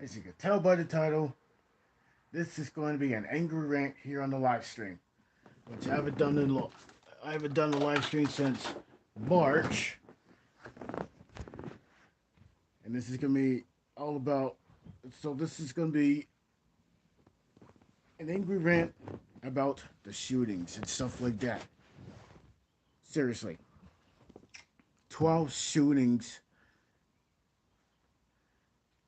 As you can tell by the title, this is going to be an angry rant here on the live stream, which I haven't done the live stream since March, and this is going to be all about. So this is going to be an angry rant about the shootings and stuff like that. Seriously, 12 shootings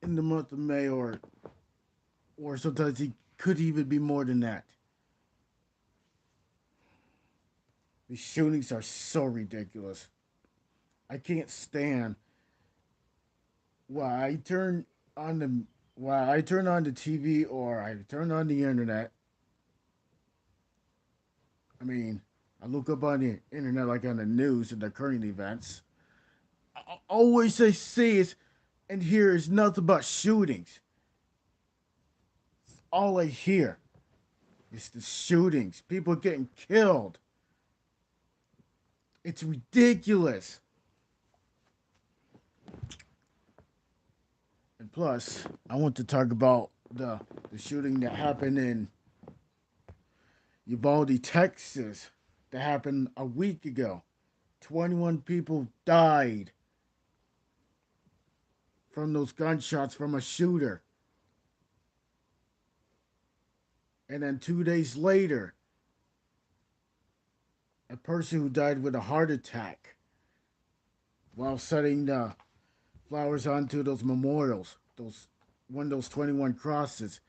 in the month of May, or sometimes it could even be more than that. These shootings are so ridiculous. I can't stand why I turn on the why I turn on the TV or I turn on the internet. I mean, I look up on the internet like on the news and the current events. Always I see is and hear is nothing but shootings. All I hear is the shootings. People getting killed. It's ridiculous. And plus, I want to talk about the shooting that happened in Uvalde, Texas, that happened a week ago. 21 people died from those gunshots from a shooter. And then 2 days later, a person who died with a heart attack while setting the flowers onto those memorials, those one of those 21 crosses,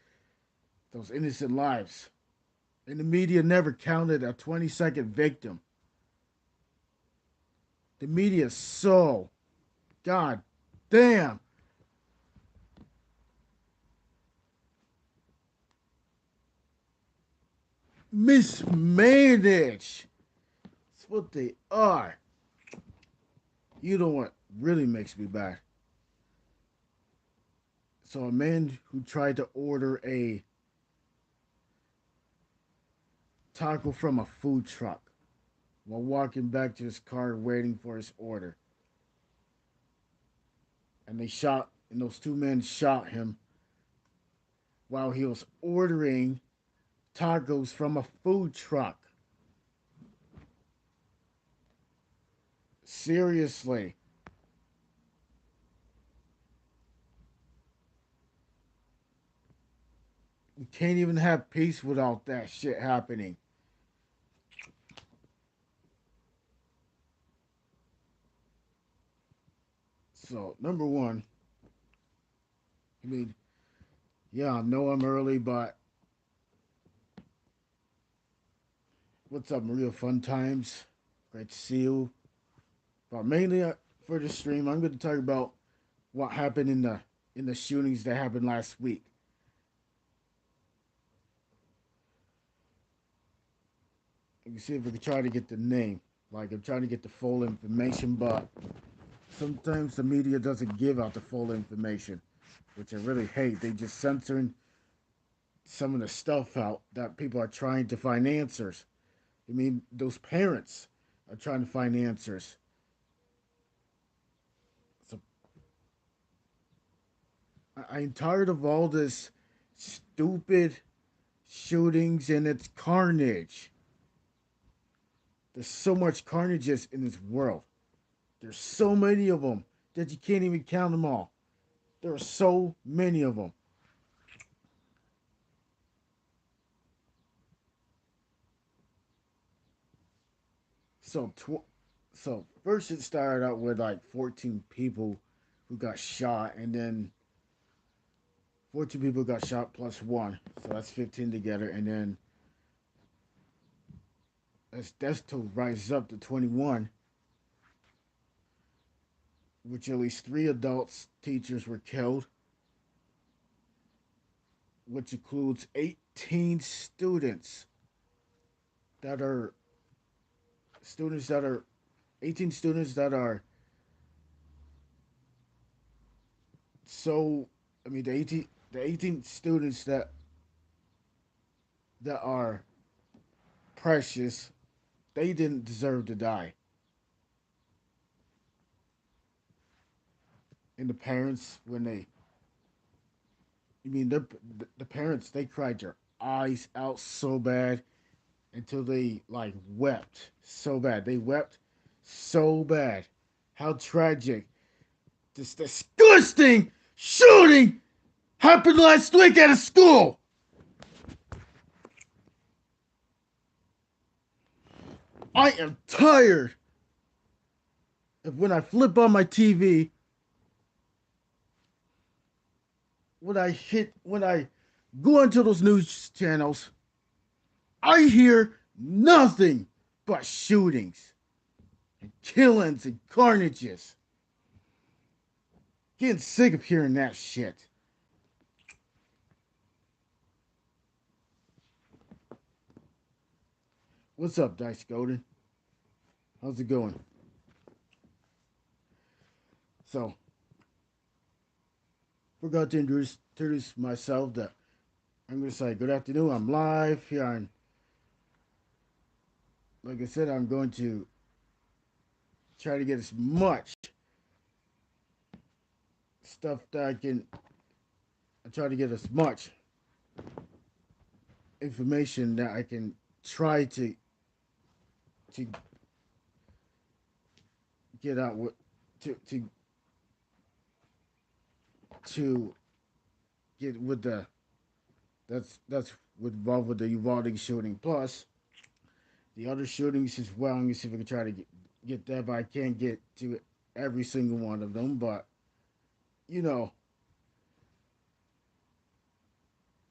those innocent lives. And the media never counted a 20-second victim. The media is so god damn mismanaged. That's what they are. You know what really makes me mad? So a man who tried to order a taco from a food truck while walking back to his car waiting for his order. And those two men shot him while he was ordering tacos from a food truck. Seriously. We can't even have peace without that shit happening. So, number one, I mean, yeah, I know I'm early, but what's up, Maria Fun Times? Great to see you. But mainly for the stream, I'm going to talk about what happened in the shootings that happened last week. Let me see if we can try to get the name. Like I'm trying to get the full information, but sometimes the media doesn't give out the full information, which I really hate. They just censoring some of the stuff out that people are trying to find answers. I mean, those parents are trying to find answers. So I'm tired of all this stupid shootings and it's carnage. There's so much carnages in this world. There's so many of them that you can't even count them all. There are so many of them. So, so first it started out with like 14 people who got shot, and then 14 people got shot plus one, so that's 15 together, and then as death toll rises up to 21, which at least three adults teachers were killed, which includes 18 that are students that are 18 students that are so I mean the 18 students that are precious, they didn't deserve to die. And the parents, when they I mean, the parents, they cried their eyes out so bad until they like wept so bad. They wept so bad. How tragic! This disgusting shooting happened last week at a school. I am tired of when I flip on my TV, when I go into those news channels, I hear nothing but shootings and killings and carnages. Getting sick of hearing that shit. What's up, Dice Golden? How's it going? So, forgot to introduce myself. That I'm gonna say good afternoon. I'm live here on. Like I said, I'm going to try to get as much stuff that I can. I try to get as much information that I can try to get out with to to to get with the that's involved with the Uvalde shooting. Plus the other shootings as well. I'm gonna see if I can try to get that, but I can't get to every single one of them. But you know,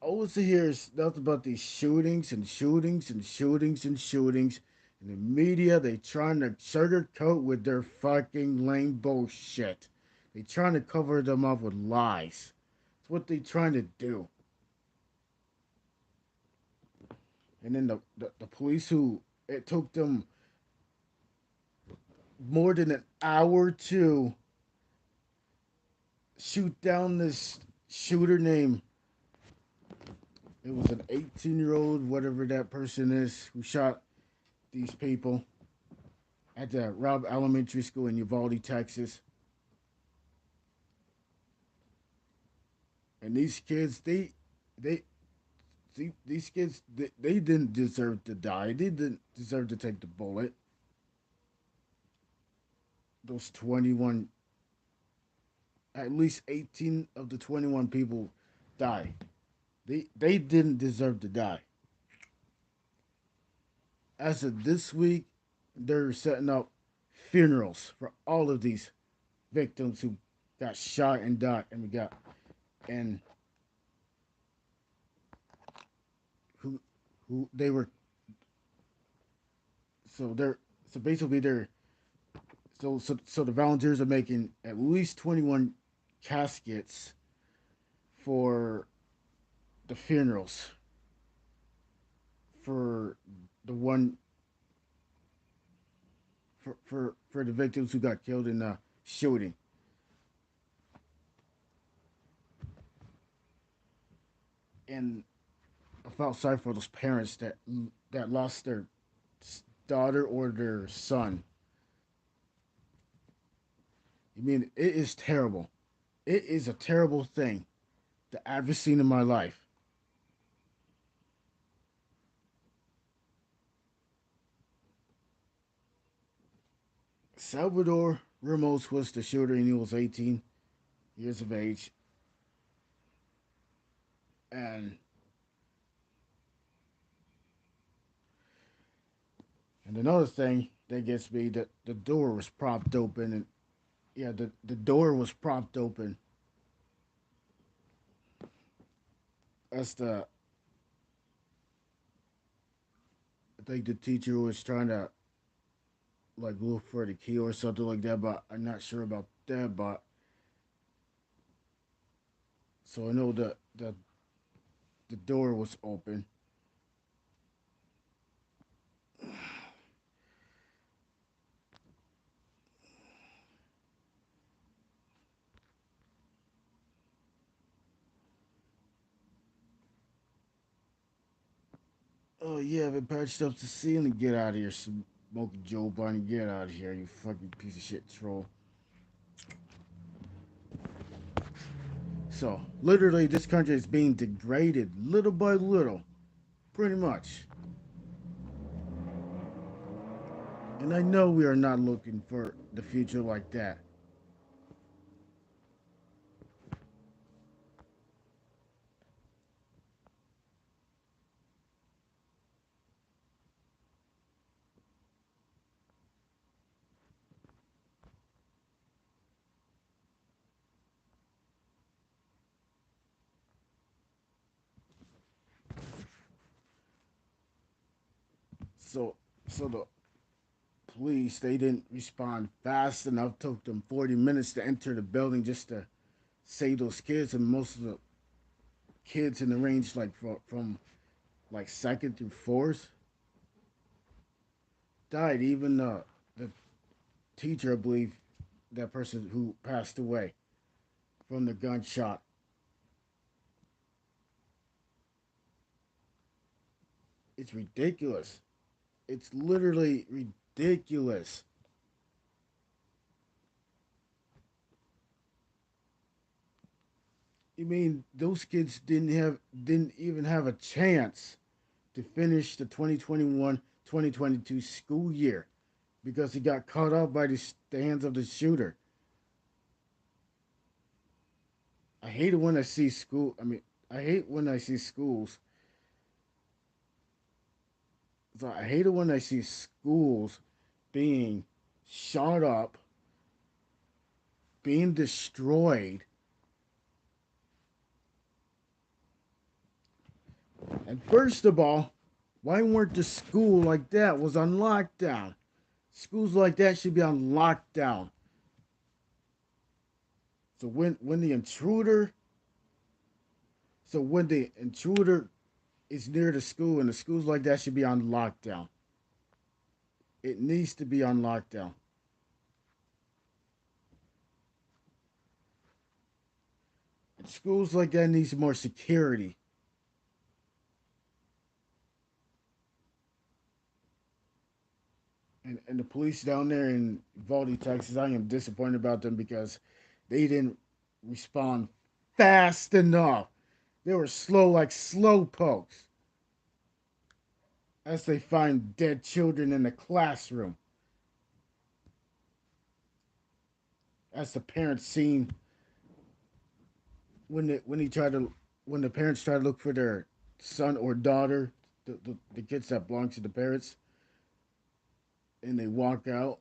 all I hear is nothing about these shootings and shootings and shootings and shootings. And the media, they trying to sugarcoat with their fucking lame bullshit. They trying to cover them up with lies. That's what they trying to do. And then the police who it took them more than an hour to shoot down this shooter named, it was an 18-year-old, whatever that person is, who shot these people at the Robb Elementary School in Uvalde, Texas. And these kids, they these kids, they didn't deserve to die. They didn't deserve to take the bullet. Those 21, at least 18 of the 21 people died. They didn't deserve to die. As of this week, they're setting up funerals for all of these victims who got shot and died, and we got and who they were. So they're so basically they're so the volunteers are making at least 21 caskets for the funerals for the one for the victims who got killed in the shooting. And I felt sorry for those parents that lost their daughter or their son. I mean, it is terrible. It is a terrible thing that I've ever seen in my life. Salvador Ramos was the shooter, and he was 18 years of age. And another thing that gets me, that the door was propped open, and yeah, the door was propped open as I think the teacher was trying to like look for the key or something like that, but I'm not sure about that. But so I know that the door was open. Oh yeah, I've been patched up to ceiling. Get out of here, smoking Joe Bunny. Get out of here, you fucking piece of shit troll. So literally, this country is being degraded little by little, pretty much. And I know we are not looking for the future like that. So, so the police, they didn't respond fast enough. Took them 40 minutes to enter the building just to save those kids, and most of the kids in the range, like from like second through fourth, died. Even the teacher, I believe, that person who passed away from the gunshot. It's ridiculous. It's literally ridiculous. You mean those kids didn't even have a chance to finish the 2021-2022 school year because he got caught up by the hands of the shooter. I hate it when I see school. I mean, I hate when I see schools. So I hate it when I see schools being shot up, being destroyed. And first of all, why weren't the school like that was on lockdown? Schools like that should be on lockdown. So when the intruder is near the school and the schools like that should be on lockdown. It needs to be on lockdown. And schools like that needs more security. And the police down there in Uvalde, Texas, I am disappointed about them because they didn't respond fast enough. They were slow like slow pokes as they find dead children in the classroom. As the parents seen when the parents try to look for their son or daughter, the kids that belong to the parents, and they walk out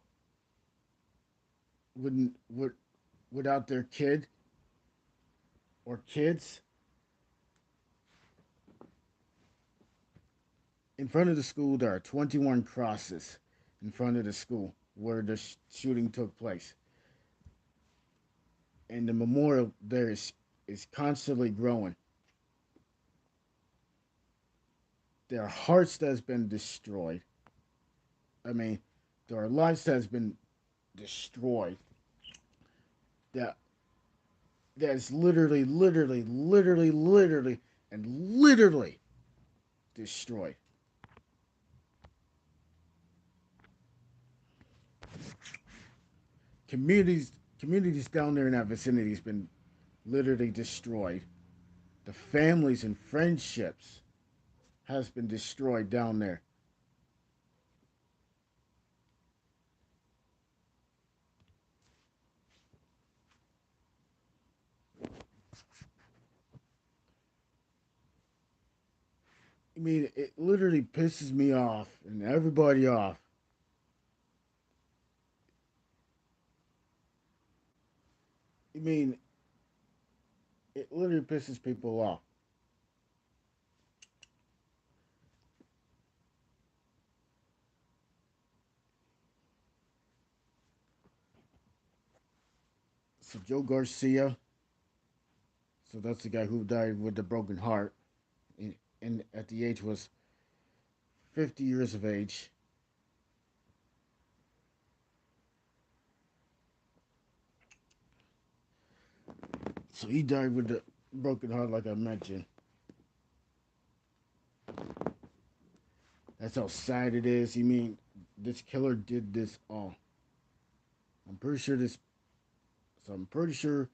wouldn't would without their kid or kids in front of the school. There are 21 crosses in front of the school where the shooting took place, and the memorial there is constantly growing. There are hearts that's been destroyed. I mean, there are lives that's been destroyed. That that's literally destroyed. Communities down there in that vicinity has been literally destroyed. The families and friendships has been destroyed down there. I mean, it literally pisses me off and everybody off. I mean, it literally pisses people off. So Joe Garcia, so that's the guy who died with the broken heart, and at the age was 50 years of age. So he died with the broken heart, like I mentioned. That's how sad it is. You mean this killer did this all? I'm pretty sure this. So I'm pretty sure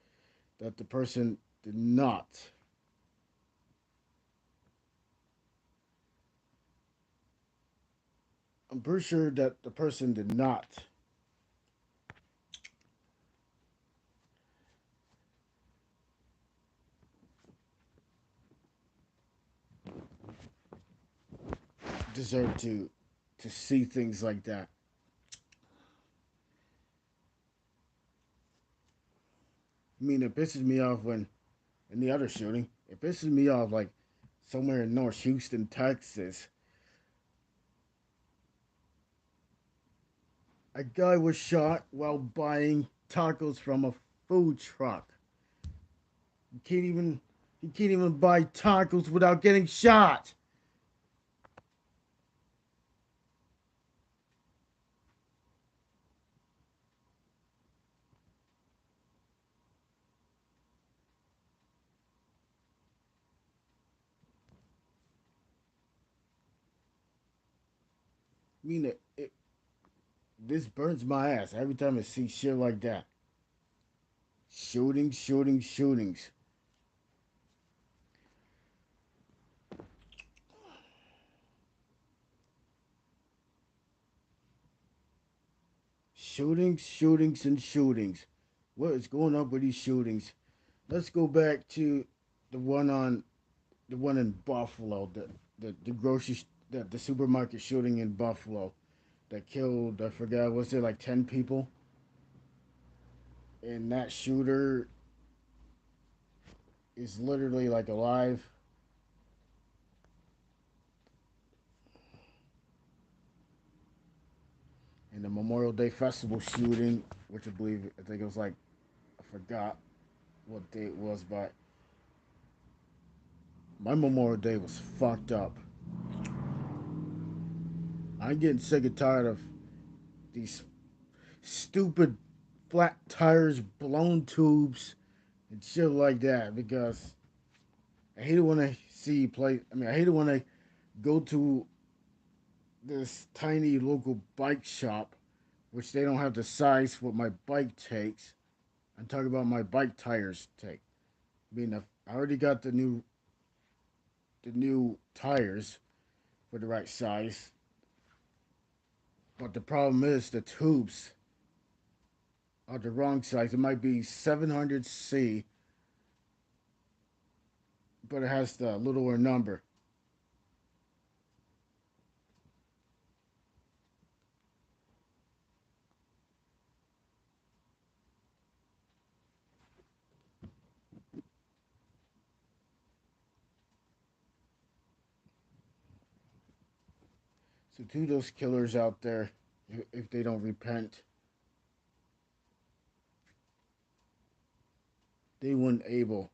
that the person did not. I'm pretty sure that the person did not deserve to see things like that. I mean, it pisses me off when in the other shooting, it pisses me off like somewhere in North Houston, Texas, a guy was shot while buying tacos from a food truck. You can't even he can't even buy tacos without getting shot. I mean, this burns my ass every time I see shit like that. Shootings, shootings, shootings. Shootings, shootings, and shootings. What is going on with these shootings? Let's go back to the one on the one in Buffalo, the grocery the supermarket shooting in Buffalo that killed, I forgot, was it like 10 people? And that shooter is literally like alive. And the Memorial Day Festival shooting, which I think it was like, I forgot what day it was, but my Memorial Day was fucked up. I'm getting sick and tired of these stupid flat tires, blown tubes, and shit like that because I hate it when I see play. I mean, I hate it when I go to this tiny local bike shop, which they don't have the size what my bike takes. I'm talking about my bike tires take. I mean, I already got the new tires for the right size, but the problem is the tubes are the wrong size. It might be 700C, but it has the littler number. So to those killers out there, if they don't repent, they weren't able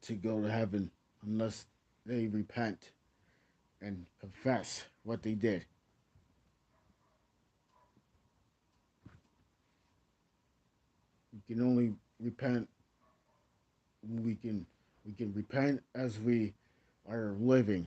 to go to heaven unless they repent and confess what they did. We can only repent. We can we can repent as we are living.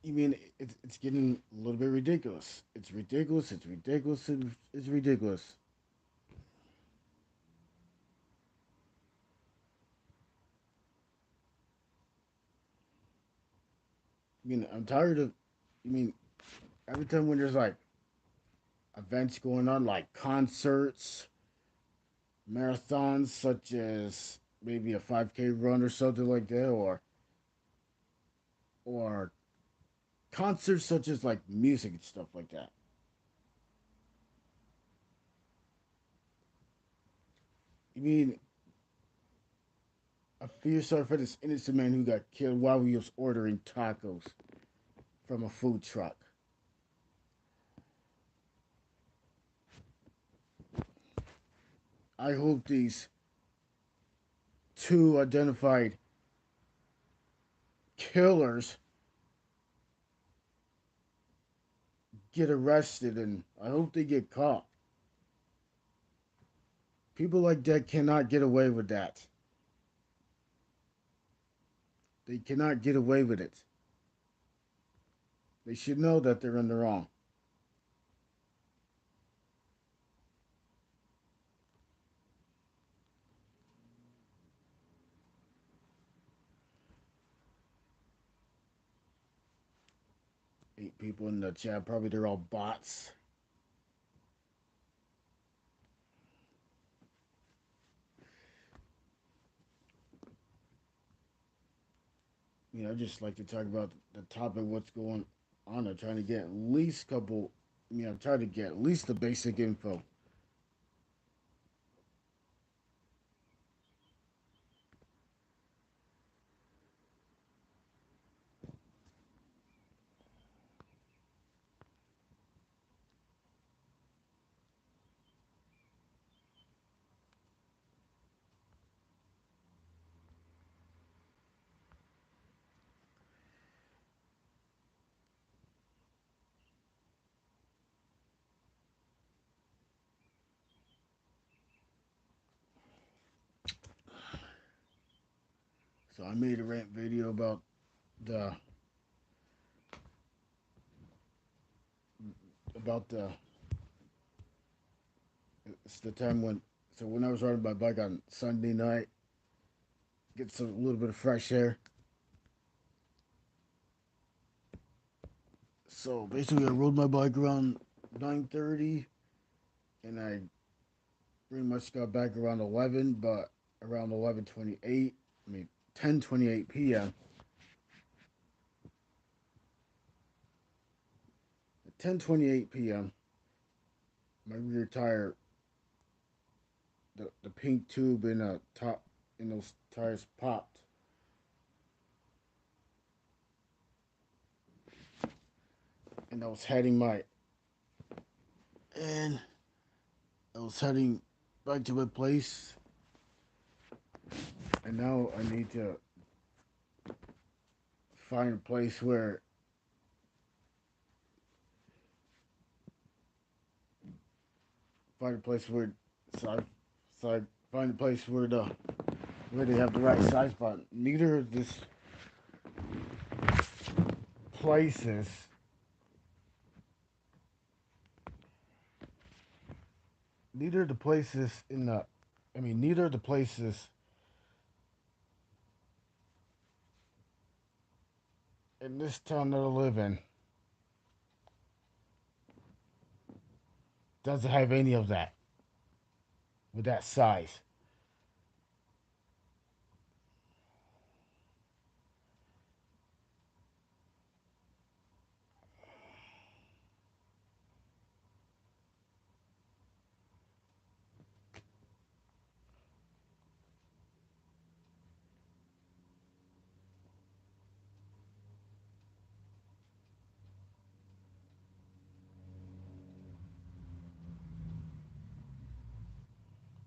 I mean, it's getting a little bit ridiculous. It's ridiculous. It's ridiculous. It's ridiculous. I mean, I'm tired of. I mean, every time when there's like events going on, like concerts, marathons, such as maybe a 5K run or something like that, or concerts such as like music and stuff like that. I mean, I feel sorry for this innocent man who got killed while he was ordering tacos from a food truck. I hope these two identified killers get arrested, and I hope they get caught. People like that cannot get away with that. They cannot get away with it. They should know that they're in the wrong. 8 people in the chat. Probably they're all bots. I just like to talk about the topic, what's going on. I'm trying to get at least a couple. Try to get at least the basic info. So I made a rant video the about the it's the time when I was riding my bike on Sunday night, get a little bit of fresh air. So basically, I rode my bike around 9:30, and I pretty much got back around 11, but around 11:28, 10:28 p.m. At 10:28 p.m., my rear tire, the pink tube in the top in those tires popped, and and I was heading back to my place, and now I need to find a place where find a place where so I, so I find a place where they have the right size button. Neither of these places neither of the places in the neither of the places in this town that I live in doesn't have any of that with that size.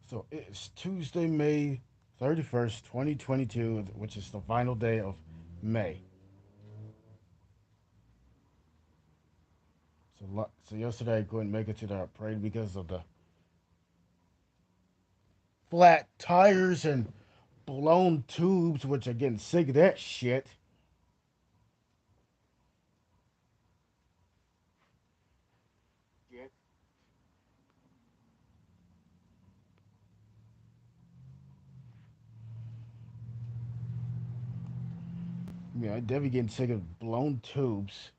So it's Tuesday, May 31st, 2022, which is the final day of May. So yesterday I couldn't make it to the parade because of the flat tires and blown tubes, which are getting sick of that shit. I definitely getting sick of blown tubes.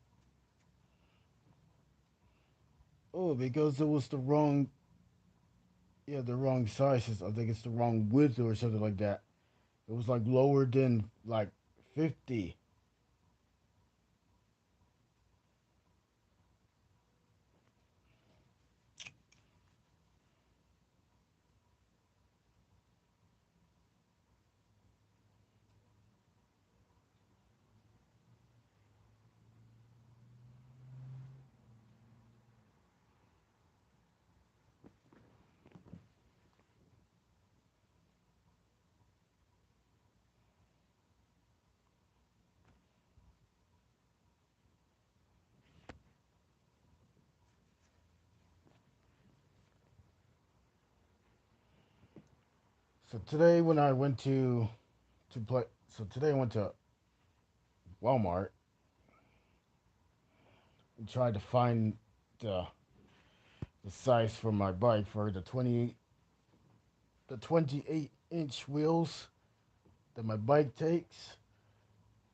Oh, because it was the wrong sizes. I think it's the wrong width or something like that. It was like lower than like 50. So today when I went to play, so today I went to Walmart and tried to find the the size for my bike for the 28-inch wheels that my bike takes,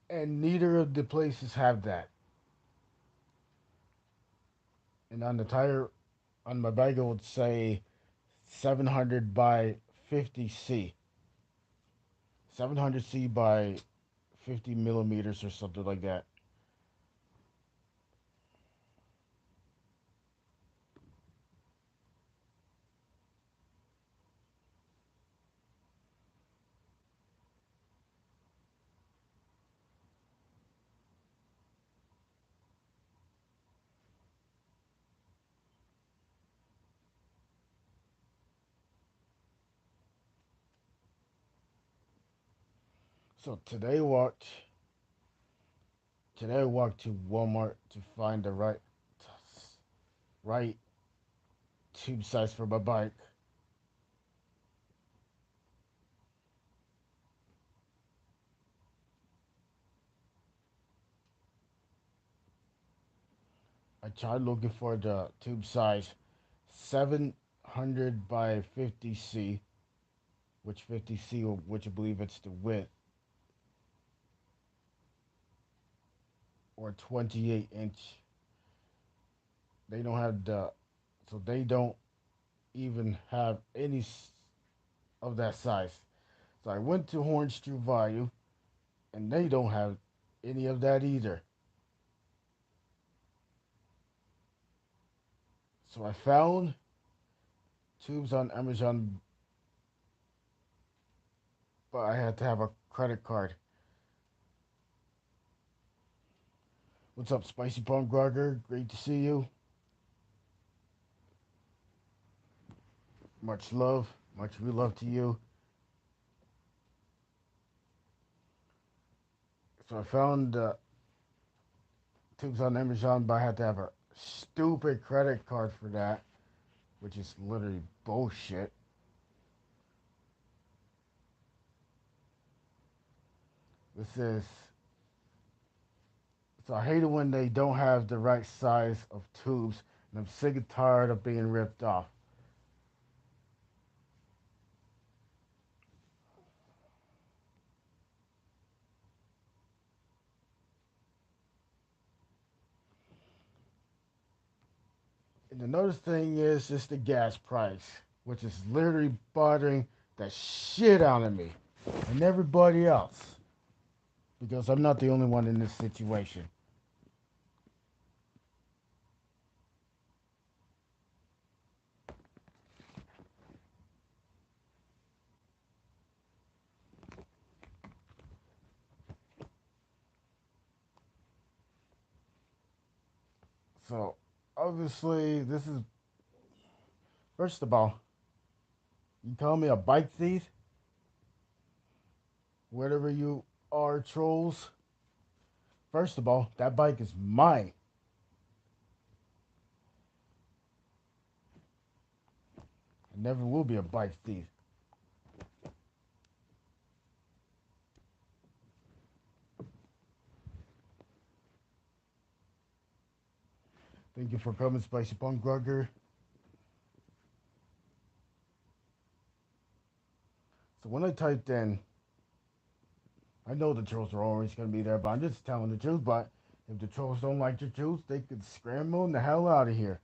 and neither of the places have that. And on the tire on my bike it would say 700 by 50C, 700C by 50 millimeters or something like that. So today I walked to Walmart to find the right tube size for my bike. I tried looking for the tube size 700 by 50C, which 50C, which I believe it's the width, or 28 inch. They don't have so they don't even have any of that size. So I went to Orange True Value, and they don't have any of that either. So I found tubes on Amazon, but I had to have a credit card. What's up, Spicy Punk Grogger? Great to see you. Much love, much real love to you. So I found tubes on Amazon, but I had to have a stupid credit card for that, which is literally bullshit. This is so I hate it when they don't have the right size of tubes, and I'm sick and tired of being ripped off. And another thing is just the gas price, which is literally bothering the shit out of me and everybody else, because I'm not the only one in this situation. So obviously, this is first of all, you call me a bike thief, whatever you are, trolls. First of all, that bike is mine. I never will be a bike thief. Thank you for coming, Spicy Punk Grugger. So when I typed in, I know the trolls are always going to be there, but I'm just telling the truth. But if the trolls don't like the truth, they could scramble the hell out of here.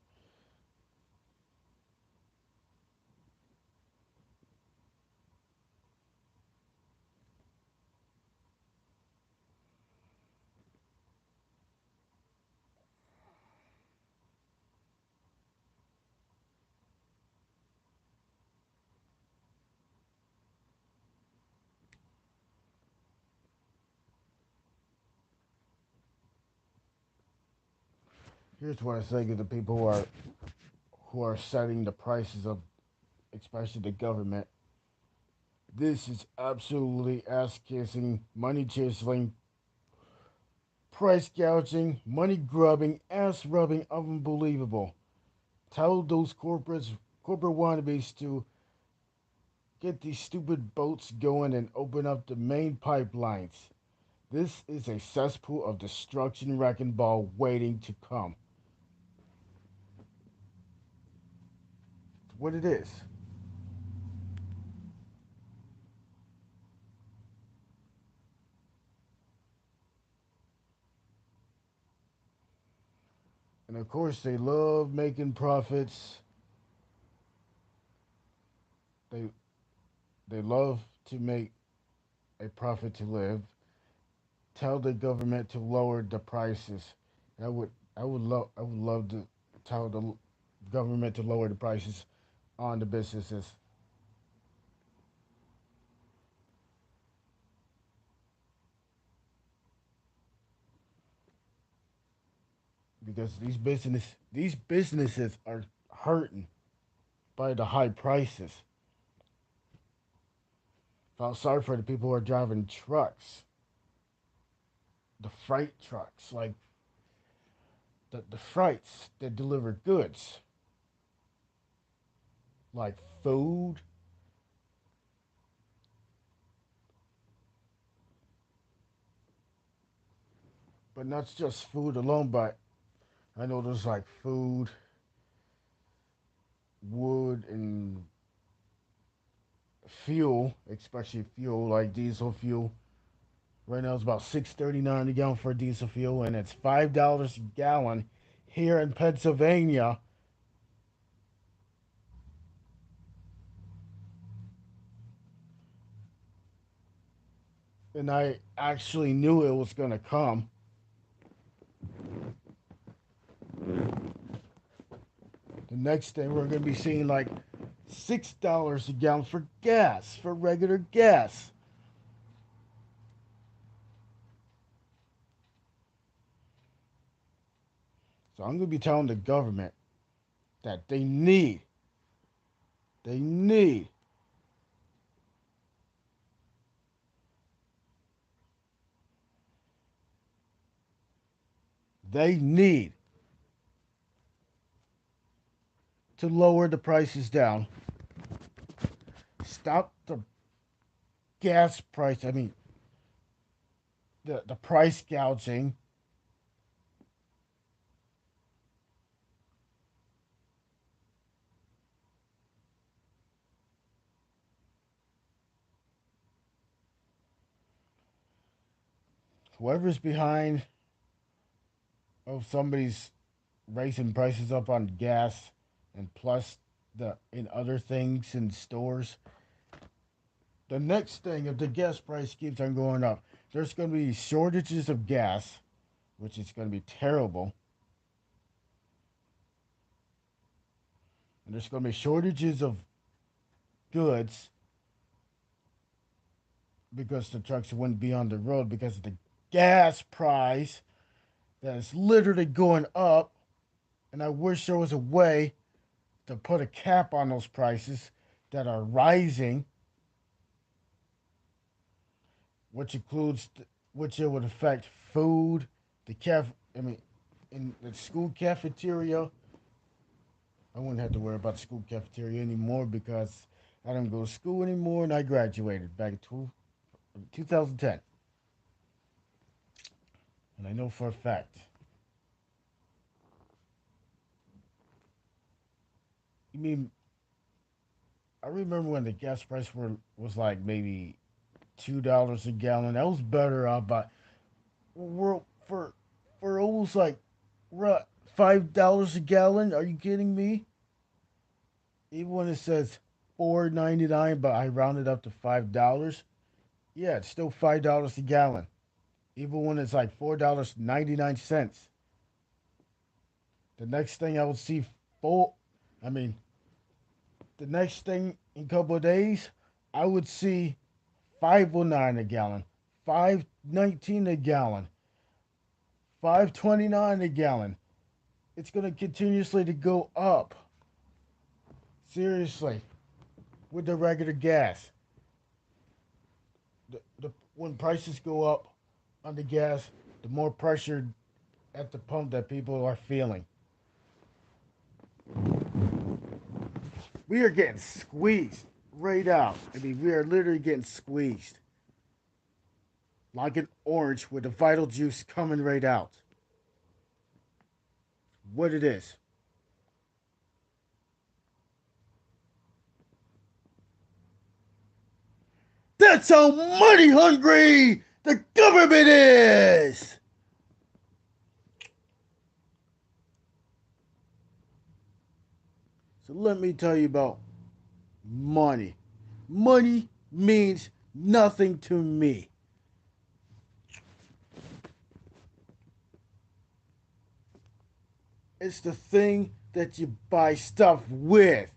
Here's what I say to the people who are setting the prices of, especially the government. This is absolutely ass kissing, money chiseling, price gouging, money grubbing, ass rubbing, unbelievable. Tell those corporate wannabes to get these stupid boats going and open up the main pipelines. This is a cesspool of destruction wrecking ball waiting to come. What it is. And of course, they love making profits. They they love to make a profit to live. Tell the government to lower the prices. I would I would love to tell the government to lower the prices on the businesses because these businesses are hurting by the high prices. Felt sorry for the people who are driving trucks, the freight trucks, like the freights that deliver goods, like food, but not just food alone. But I know there's like food, wood, and fuel, especially fuel like diesel fuel. Right now it's about $6.39 a gallon for diesel fuel, and it's $5 a gallon here in Pennsylvania. And I actually knew it was gonna come. The next thing we're gonna be seeing like $6 a gallon for gas, for regular gas. So I'm gonna be telling the government that they need, they need to lower the prices down. Stop the gas price. I mean, the price gouging. Whoever's behind somebody's raising prices up on gas and plus the in other things in stores. The next thing, if the gas price keeps on going up, there's going to be shortages of gas, which is going to be terrible. And there's going to be shortages of goods because the trucks wouldn't be on the road because of the gas price that is literally going up. And I wish there was a way to put a cap on those prices that are rising, which includes, which it would affect food, the I mean, in the school cafeteria. I wouldn't have to worry about the school cafeteria anymore because I don't go to school anymore and I graduated back in 2010. And I know for a fact. You mean, I remember when the gas price was like maybe $2 a gallon. That was better off, but we're, for almost like $5 a gallon. Are you kidding me? Even when it says 4.99, but I rounded up to $5. Yeah, it's still $5 a gallon. Even when it's like $4.99. The next thing I will see full. I mean, the next thing in a couple of days, I would see 509 a gallon, 519 a gallon, 529 a gallon. It's gonna continuously to go up. Seriously, with the regular gas, when prices go up on the gas, the more pressure at the pump that people are feeling. We are getting squeezed. right out. I mean, we are literally getting squeezed like an orange with the vital juice coming right out. What it is. That's how money hungry the government is. So let me tell you about money. Money means nothing to me. It's the thing that you buy stuff with.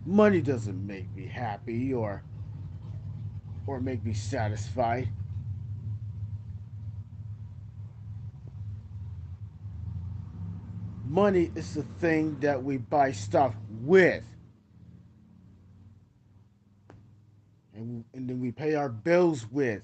Money doesn't make me happy or make me satisfied. Money is the thing that we buy stuff with. And then we pay our bills with.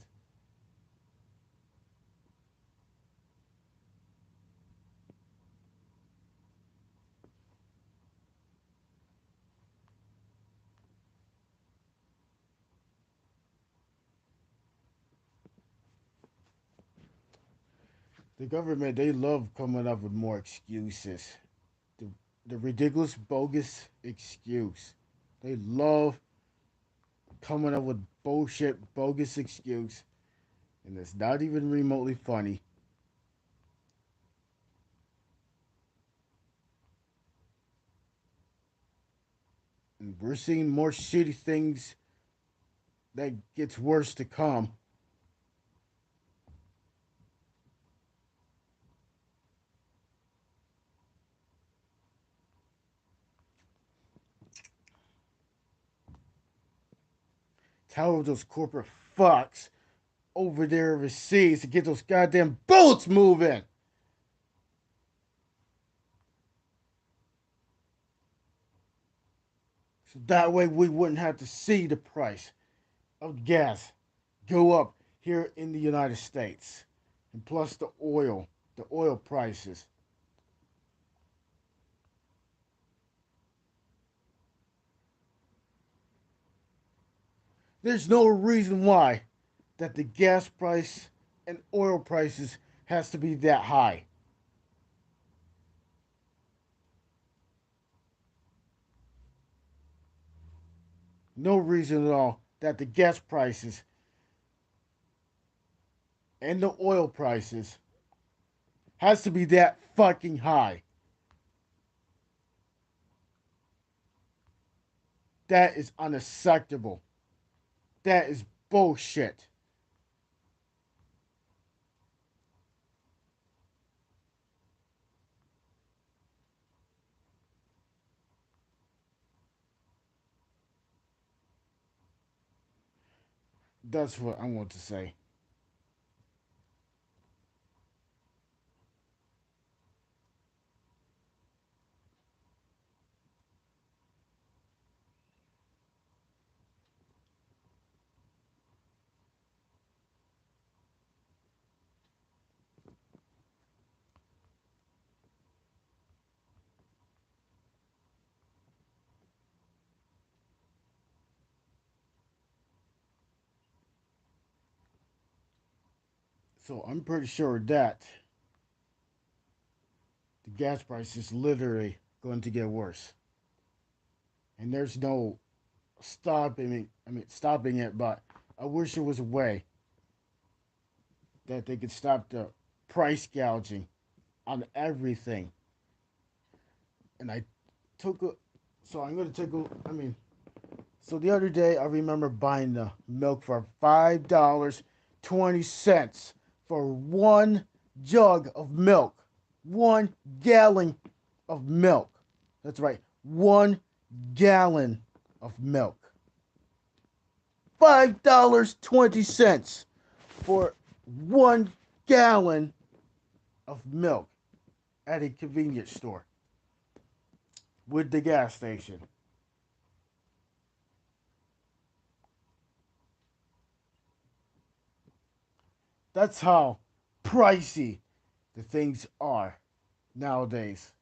The government, they love coming up with more excuses. The, the ridiculous, bogus excuse. They love coming up with bullshit, bogus excuse. And it's not even remotely funny. And we're seeing more shitty things that gets worse to come. Tell those corporate fucks over there overseas to get those goddamn boats moving. So that way we wouldn't have to see the price of gas go up here in the United States. And plus the oil prices. There's no reason why that the gas price and oil prices has to be that high. No reason at all that the gas prices and the oil prices has to be that fucking high. That is unacceptable. That is bullshit. That's what I want to say. So I'm pretty sure that the gas price is literally going to get worse. And there's no stopping it, but I wish there was a way that they could stop the price gouging on everything. And I took a so I'm going to take a so the other day I remember buying the milk for $5.20 for one jug of milk. 1 gallon of milk. That's right. 1 gallon of milk. $5.20 for 1 gallon of milk at a convenience store with the gas station. That's how pricey the things are nowadays.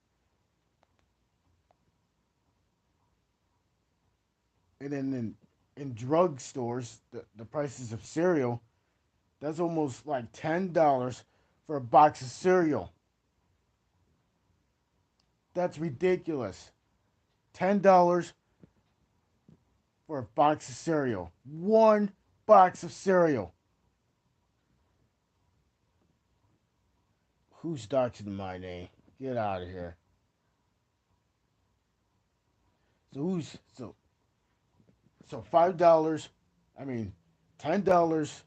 And then in drugstores, the prices of cereal, that's almost like $10 for a box of cereal. That's ridiculous. $10 for a box of cereal. One box of cereal. Who's doxing my name? Get out of here. So $5? I mean, $10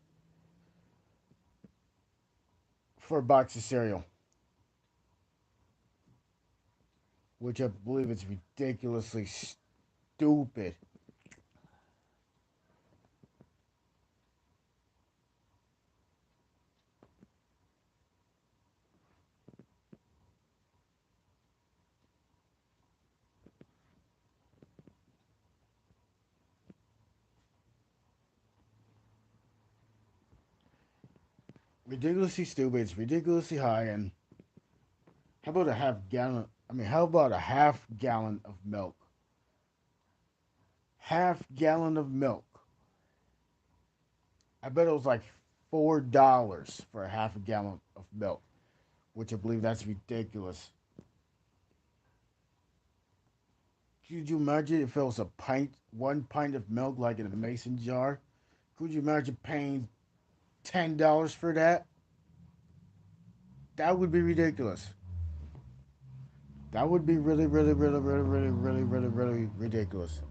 for a box of cereal, which I believe is ridiculously stupid. Ridiculously stupid. It's ridiculously high. And how about a half gallon? I mean, how about a half gallon of milk? Half gallon of milk. I bet it was like $4 for a half a gallon of milk, which I believe that's ridiculous. Could you imagine if it was a pint, 1 pint of milk, like in a mason jar? Could you imagine paying $10 for that? That would be ridiculous. That would be really, really, really, really, really, really, really, really ridiculous.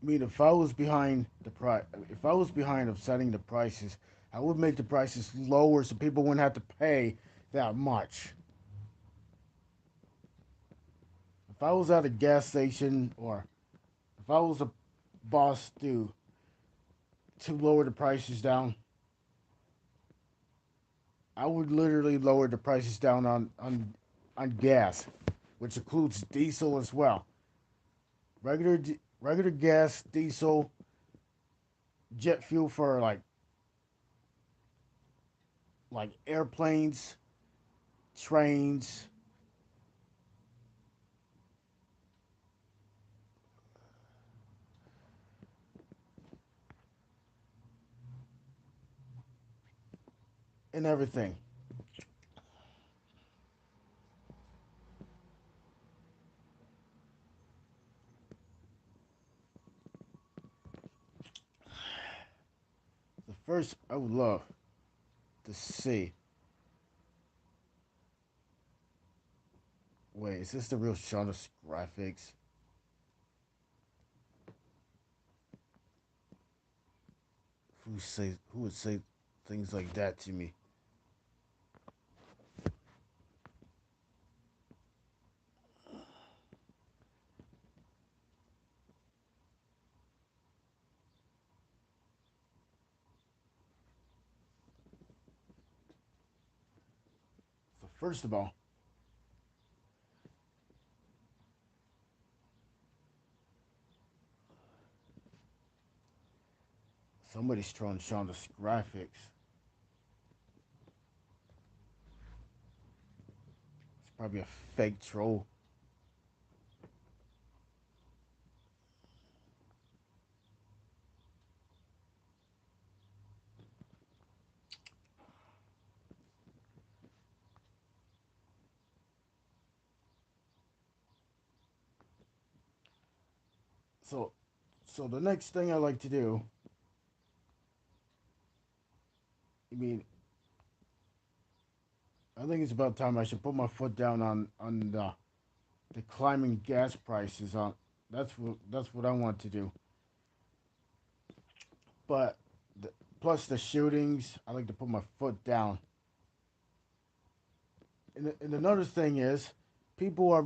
I mean, if I was behind of setting the prices, I would make the prices lower so people wouldn't have to pay that much. If I was at a gas station, or if I was a boss to lower the prices down, I would literally lower the prices down on gas, which includes diesel as well. Regular gas, diesel, jet fuel for like airplanes, trains, and everything. The first I would love to see. Wait, is this the real Shonda's graphics? Who would say things like that to me? So first of all, somebody's trolling Shonda's graphics. It's probably a fake troll. So so the next thing I like to do, I mean, I think it's about time I should put my foot down on the climbing gas prices. On that's what I want to do. But the, plus the shootings, I like to put my foot down. And another thing is, people are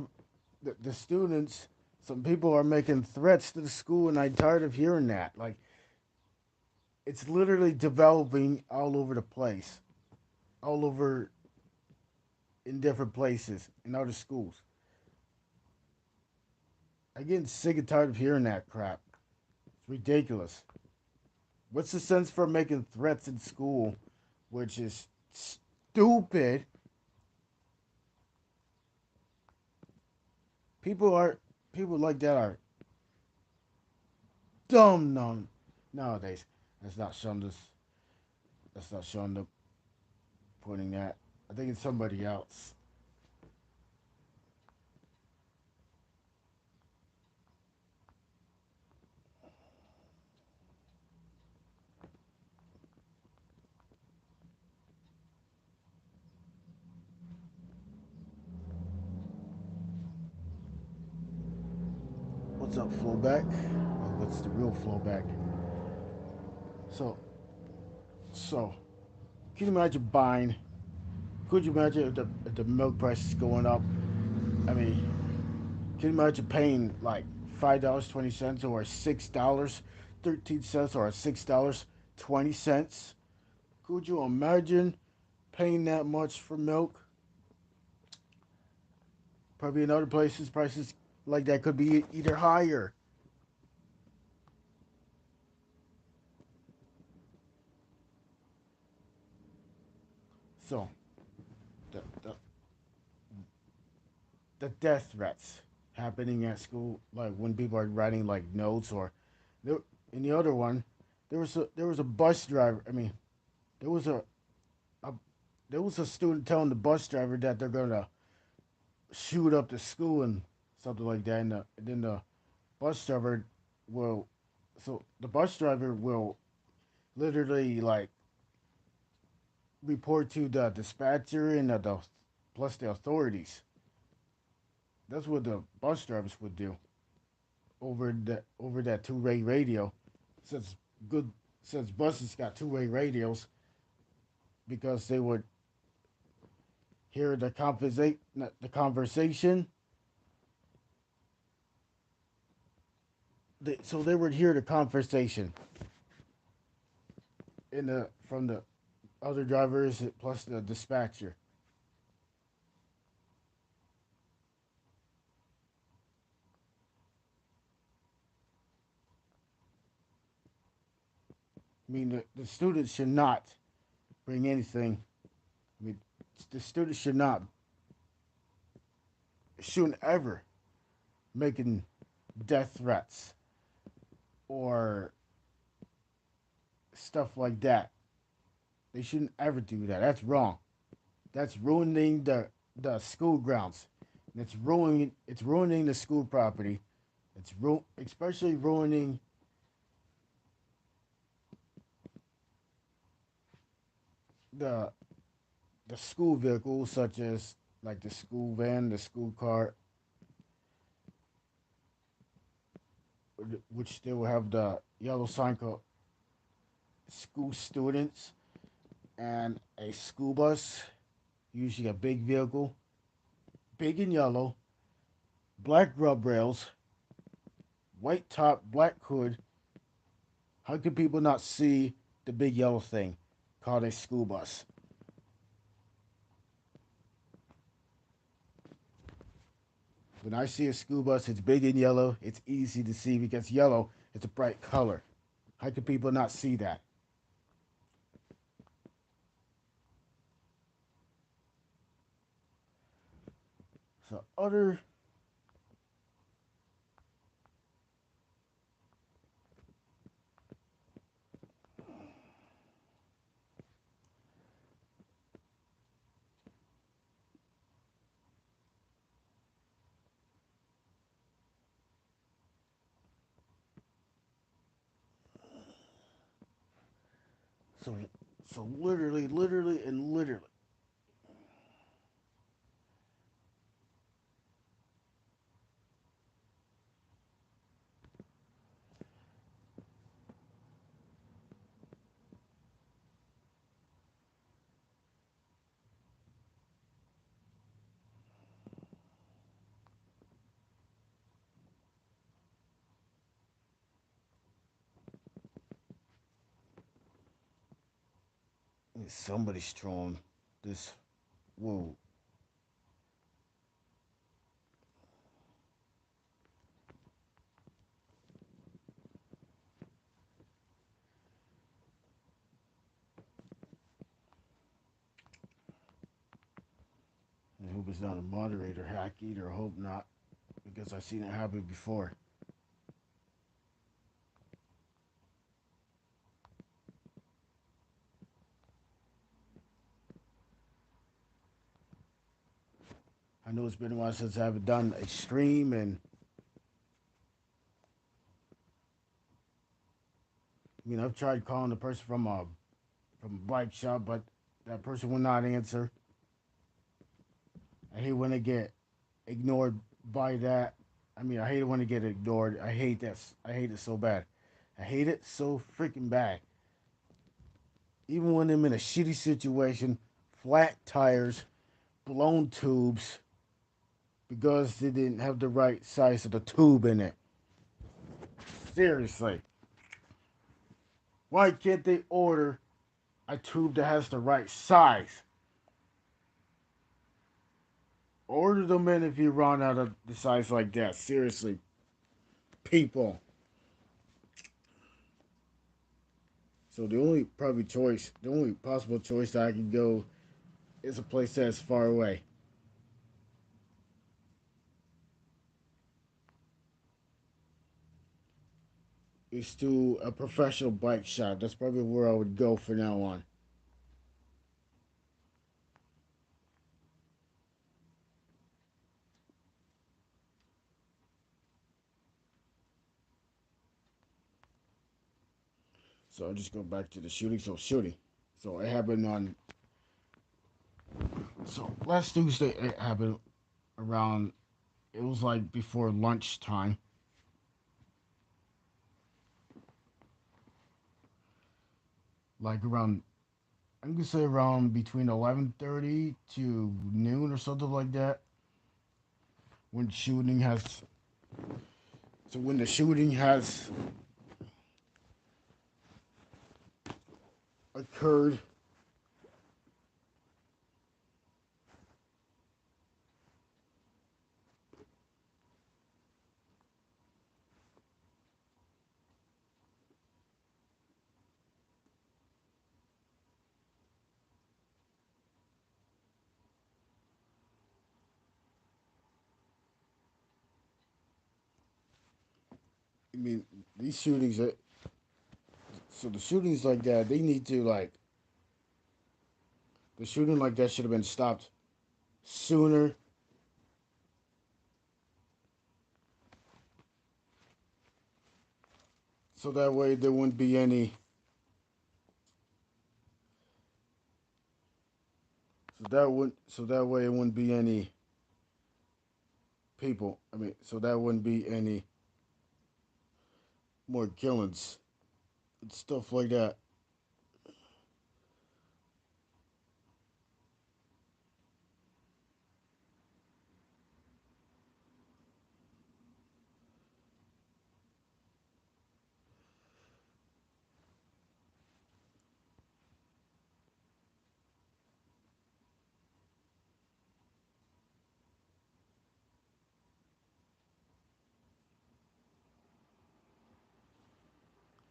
the students. Some people are making threats to the school, and I'm tired of hearing that. Like, it's literally developing all over the place, all over in different places in other schools. I'm getting sick and tired of hearing that crap. It's ridiculous. What's the sense for making threats in school, which is stupid? People are people like that are dumb nowadays. That's not Shonda's. That's not Shonda pointing that. I think it's somebody else. What's up, flowback? What's the real flowback? So, so, can you imagine buying? Could you imagine if the milk price is going up? I mean, can you imagine paying like $5.20 or $6.13 or $6.20? Could you imagine paying that much for milk? Probably in other places, prices like that could be either higher. So, the, the, the death threats happening at school, like when people are writing like notes, or there, in the other one, there was a bus driver. I mean, there was a there was a student telling the bus driver that they're gonna shoot up the school and something like that, and then the bus driver will, so the bus driver will literally like report to the dispatcher and the plus the authorities. That's what the bus drivers would do over that two-way radio, since good since buses got two-way radios, because they would hear the conversation. So they would hear the conversation in the from the other drivers plus the dispatcher. I mean, the students should not bring anything. I mean, the students shouldn't ever making death threats or stuff like that. They shouldn't ever do that. That's wrong. That's ruining the school grounds. It's ruining the school property. Especially ruining the the school vehicles, such as like the school van, the school car, which they will have the yellow sign called school students, and a school bus, usually a big vehicle, big and yellow, black rub rails, white top, black hood. How can people not see the big yellow thing called a school bus? When I see a school bus, it's big and yellow. It's easy to see because yellow is a bright color. How can people not see that? So other so literally and literally, somebody's throwing this. Whoa. I hope it's not a moderator hack either. I hope not. because I've seen it happen before. I know it's been a while since I haven't done a stream, and I mean I've tried calling the person from a bike shop, but that person will not answer. I hate when they get ignored by that. I mean, I hate it when they get ignored. I hate this. I hate it so bad. I hate it so freaking bad. Even when I'm in a shitty situation, flat tires, blown tubes, because they didn't have the right size of the tube in it. Seriously. Why can't they order a tube that has the right size? Order them in if you run out of the size like that. Seriously, people. So the only probably choice, the only possible choice that I can go is a place that's far away. Is to a professional bike shop. That's probably where I would go for now on. So I'll just go back to the shooting. So shooting. So it happened on. So last Tuesday it happened around. It was like before lunchtime. Like around. I'm gonna say around between 11:30 to noon or something like that. When shooting has. So when the shooting has occurred. I mean, these shootings. So the shootings like that, they need to like. The shooting like that should have been stopped sooner. So that way there wouldn't be any. So that way it wouldn't be any people. I mean, so that wouldn't be any more killings and stuff like that.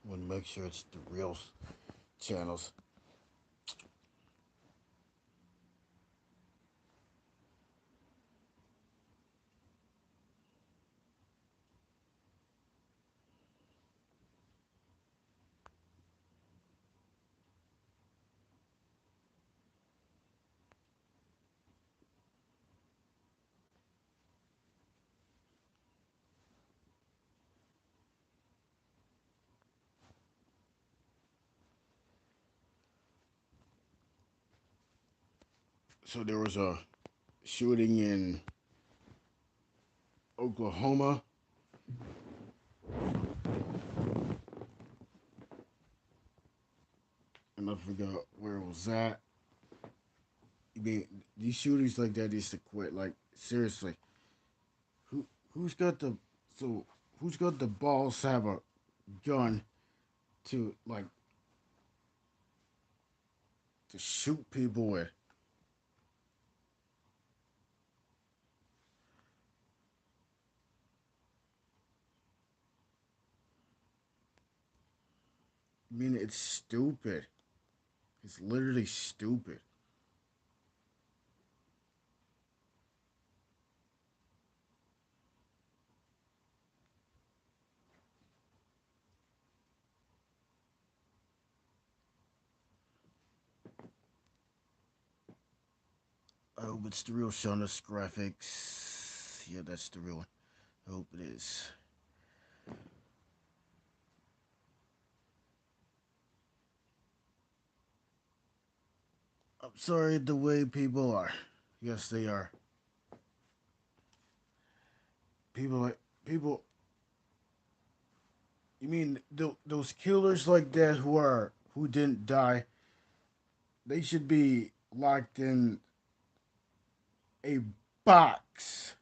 I want to make sure it's the real channels. So there was a shooting in Oklahoma. And I forgot where it was at. I mean, these shootings like that used to quit. Like seriously, who who's got the so who's got the balls to have a gun to like to shoot people with? I mean, it's stupid. It's literally stupid. I hope it's the real Shaunus graphics. Yeah, that's the real one. I hope it is. I'm sorry the way people are. Yes, they are. People. You mean those killers like that who didn't die? They should be locked in a box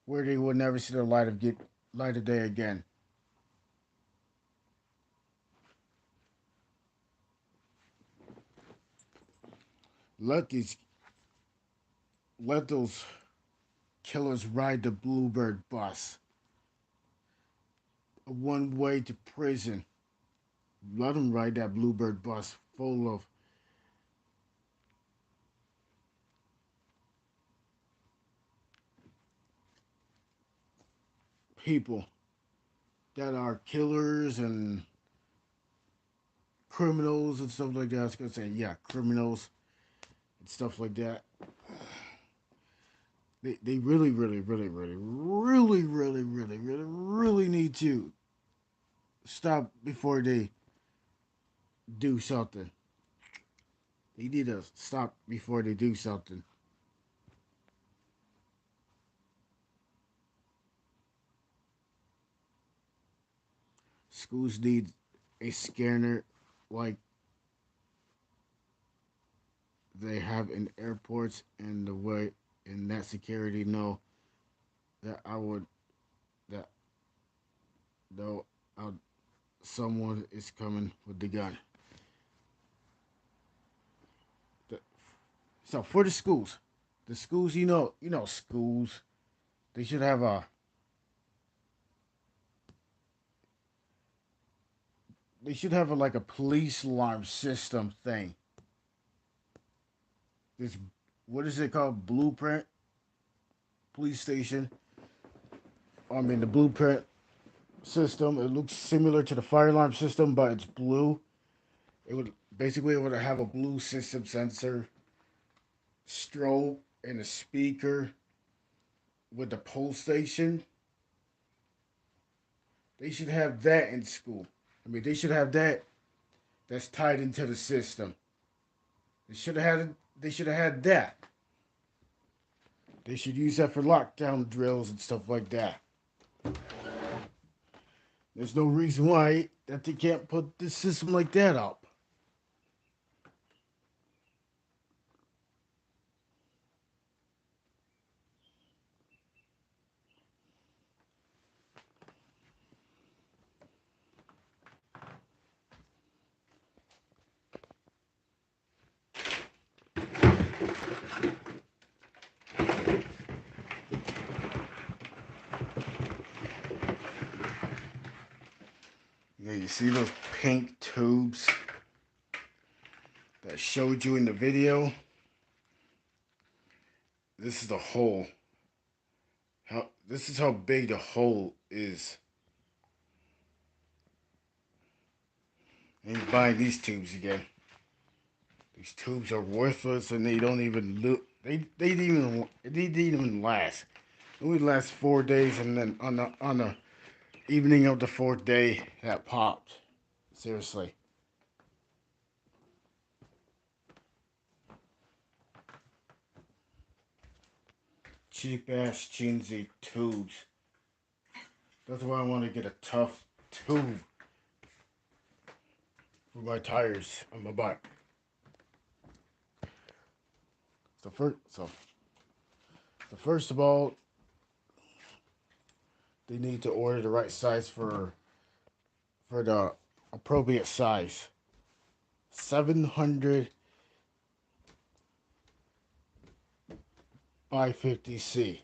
where they will never see the light of day again. Let these let those killers ride the Bluebird bus, a one way to prison. Let them ride that Bluebird bus full of people that are killers and criminals and stuff like that. I was gonna say, yeah, criminals and stuff like that. They really need to stop before they do something. They need to stop before they do something. Schools need a scanner like they have in airports, and the way and that security know that I would that though someone is coming with the gun. The, so for the schools, schools, they should have a like a police alarm system thing. This what is it called? Blueprint police station. I mean the blueprint system. It looks similar to the fire alarm system, but it's blue. It would have a blue system sensor, strobe, and a speaker with the pole station. They should have that in school. I mean, they should have that that's tied into the system. They should have had that. They should use that for lockdown drills and stuff like that. There's no reason why that they can't put this system like that up. Yeah, you see those pink tubes that showed you in the video? This is the hole. This is how big the hole is. Ain't buying these tubes again. These tubes are worthless and they don't even look. They didn't even last. It would last 4 days, and then on the evening of the fourth day, that popped. Seriously, cheap ass Chinsey tubes. That's why I want to get a tough tube for my tires on my bike. So first of all, they need to order the right size for the appropriate size. 700 by 50C,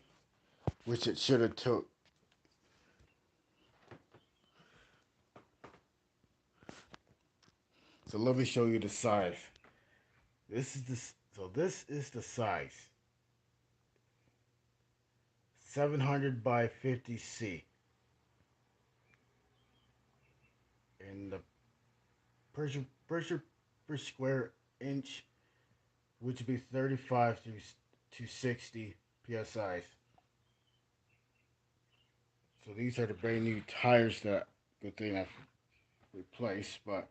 which it should have took. So let me show you the size. This is the size. 700 by 50C. And the pressure per square inch, which would be 35 to 60 psi's. So these are the brand new tires that good thing I've replaced, but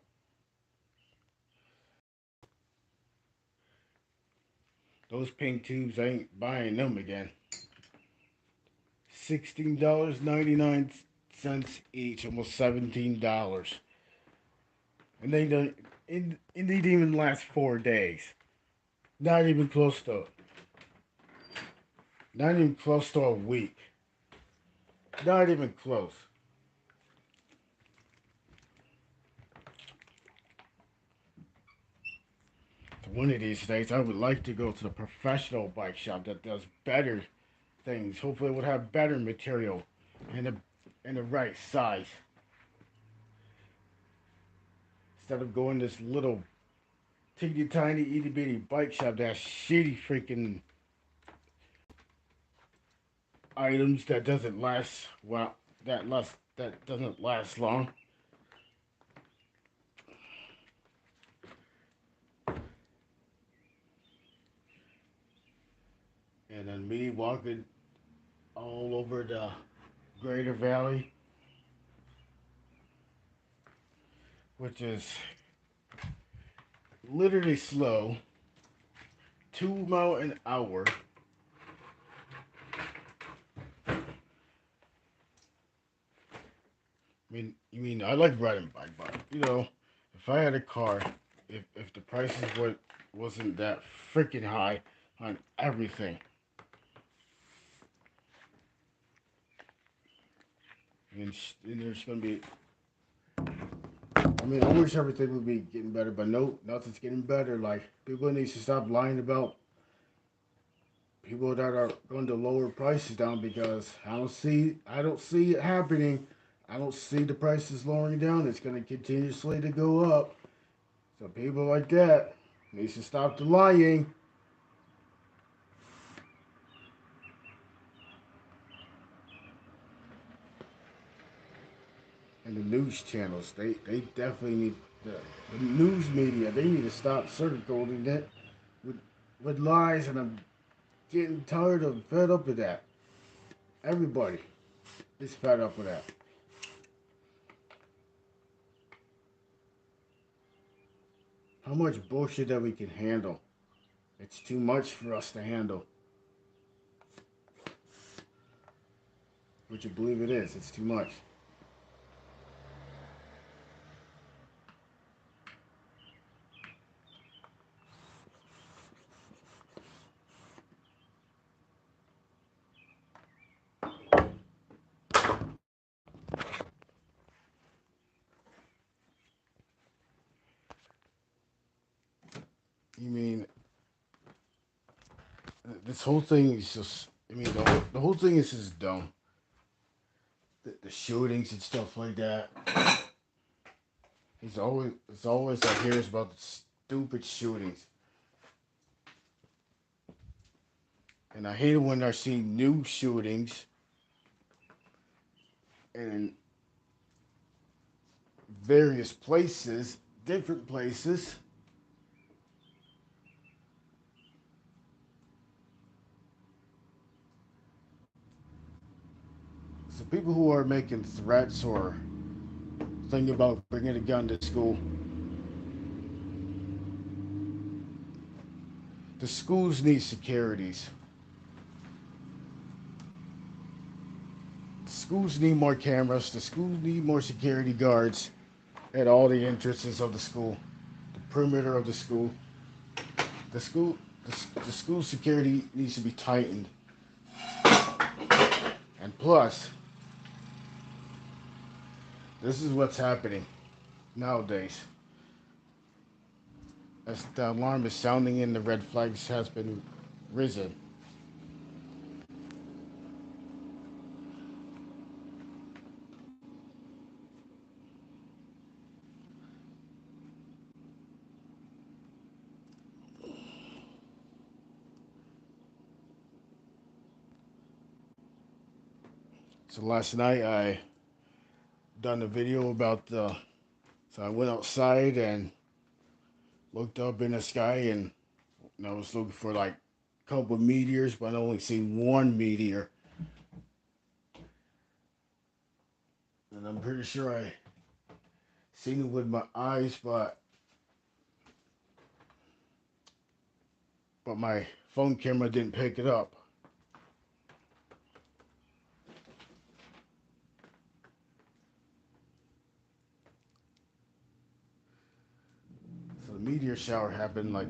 those pink tubes, I ain't buying them again. $16.99 each, almost $17. And they don't, it didn't even last 4 days. Not even close to, not even close to a week. Not even close. So one of these days, I would like to go to the professional bike shop that does better things. Hopefully, it would have better material and the right size. Instead of going this little teeny tiny itty bitty bike shop that has shitty freaking items that doesn't last well, that doesn't last long. And then me walking all over the Greater Valley, which is literally slow, 2 mile an hour. You mean I like riding bike, but if I had a car, if the prices wasn't that freaking high on everything, and there's gonna be. I wish everything would be getting better, but no, nothing's getting better. Like people need to stop lying about people that are going to lower prices down because I don't see it happening. I don't see the prices lowering down. It's going to continuously to go up. So people like that needs to stop the lying. And the news channels, they definitely need the news media. They need to stop sugarcoating it with with lies, and I'm getting tired of fed up with that. Everybody is fed up with that. How much bullshit that we can handle? It's too much for us to handle. Would you believe it is? It's too much. You mean this whole thing is just? The whole thing is just dumb. The shootings and stuff like that. It's always I hear about the stupid shootings, and I hate it when I see new shootings in various places, different places. So people who are making threats or thinking about bringing a gun to school, the schools need securities. The schools need more cameras. The schools need more security guards at all the entrances of the school, the perimeter of the school. The school, the school security needs to be tightened. And plus, this is what's happening nowadays. As the alarm is sounding and the red flags has been risen. So last night I done a video about the. So I went outside and looked up in the sky and I was looking for like couple meteors, but I only seen one meteor, and I'm pretty sure I seen it with my eyes, but my phone camera didn't pick it up. So the meteor shower happened like,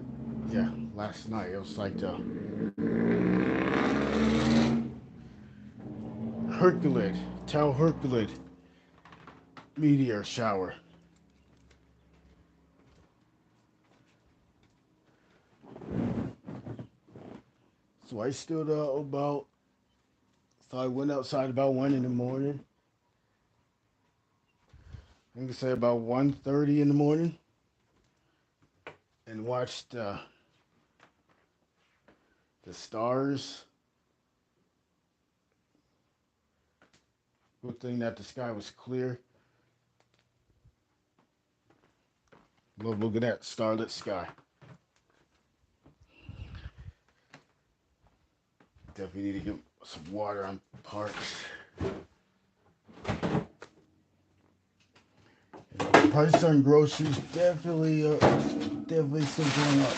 yeah, last night. It was like the Herculid, Tau Herculid meteor shower. So I stood up about, so I went outside about 1 in the morning. I think I say about 1:30 in the morning, and watched the stars. Good thing that the sky was clear. Love looking at that starlit sky. Definitely need to get some water. I'm parched. The price on groceries definitely still going up.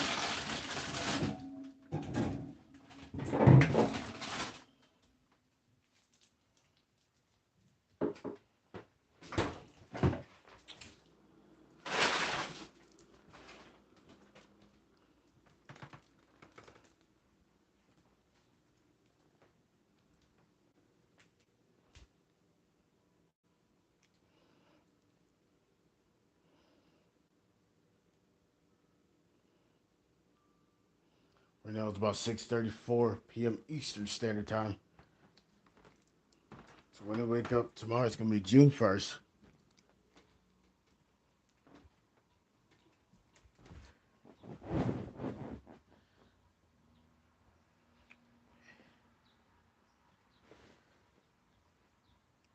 Right now it's about 6:34 p.m. Eastern Standard Time. So when I wake up tomorrow, it's gonna be June 1st.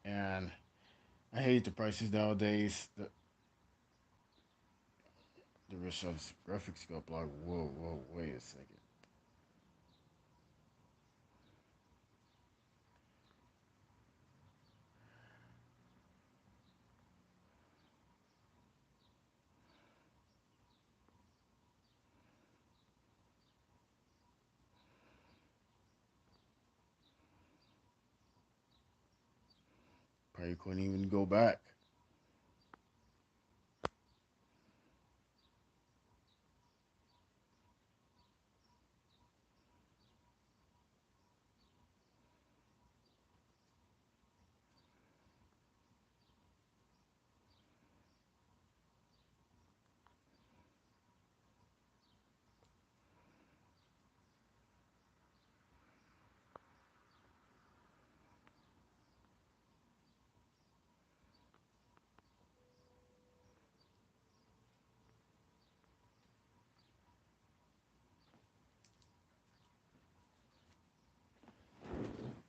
And I hate the prices nowadays. The rest of graphics go up like, whoa, wait a second. Probably couldn't even go back.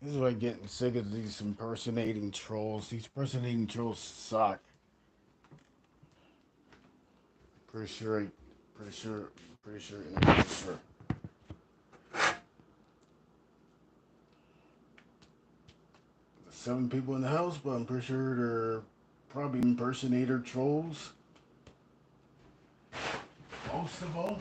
This is like getting sick of these impersonating trolls. These impersonating trolls suck. Pretty sure, pretty sure, pretty sure, pretty sure. 7 people in the house, but I'm pretty sure they're probably impersonator trolls. Most of all.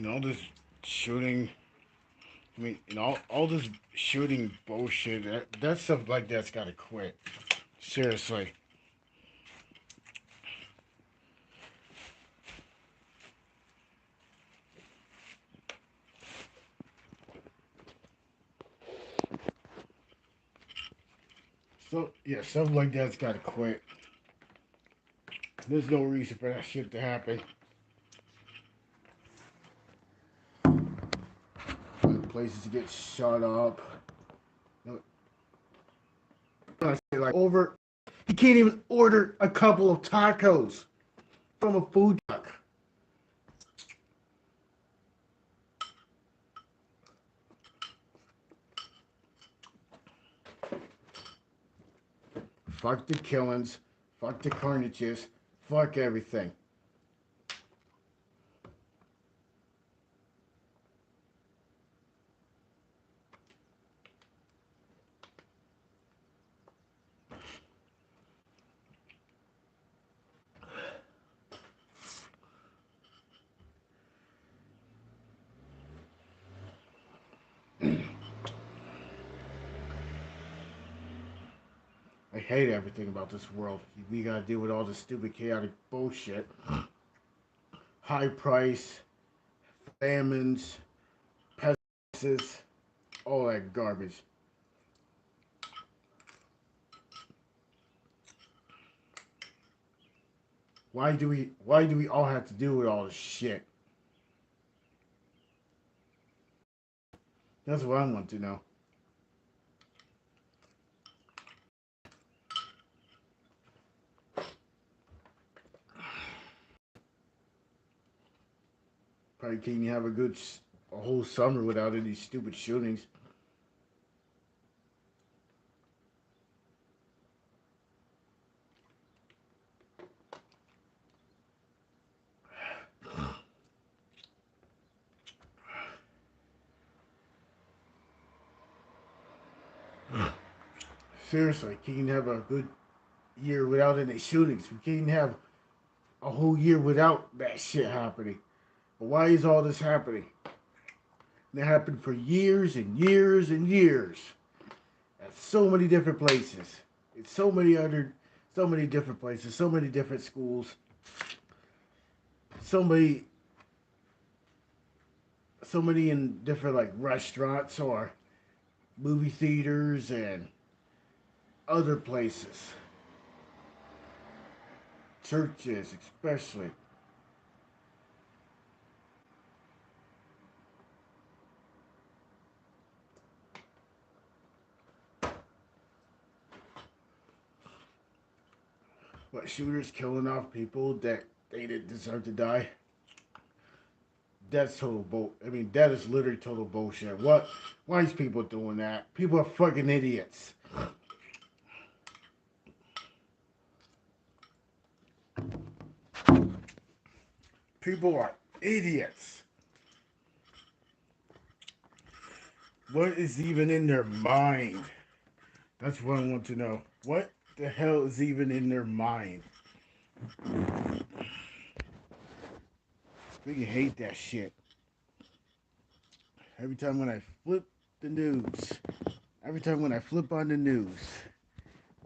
All this shooting. All this shooting bullshit. That stuff like that's got to quit. Seriously. So yeah, stuff like that's got to quit. There's no reason for that shit to happen. Places to get shut up. Like over, you can't even order a couple of tacos from a food truck. Fuck the killings. Fuck the carnages. Fuck everything. I hate everything about this world. We gotta deal with all this stupid, chaotic bullshit. High price, famines, pests, all that garbage. Why do we all have to deal with all this shit? That's what I want to know. Probably can't have a whole summer without any stupid shootings. Seriously, can't have a good year without any shootings. We can't have a whole year without that shit happening. But why is all this happening? And it happened for years and years and years at so many different places. It's so many different places, so many different schools, so many, so many in different like restaurants or movie theaters and other places, churches especially. But shooters killing off people that they didn't deserve to die. That's total bull. I mean, that is literally total bullshit. What? Why is people doing that? People are fucking idiots. People are idiots. What is even in their mind? That's what I want to know. What the hell is even in their mind? We hate that shit. Every time when I flip the news, every time when I flip on the news,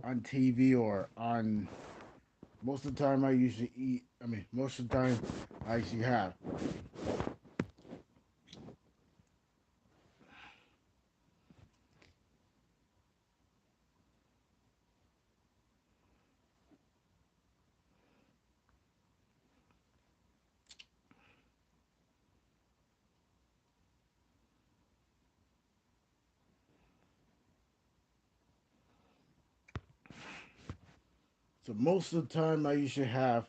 on TV or on, most of the time I usually eat, most of the time I actually have. So most of the time I usually have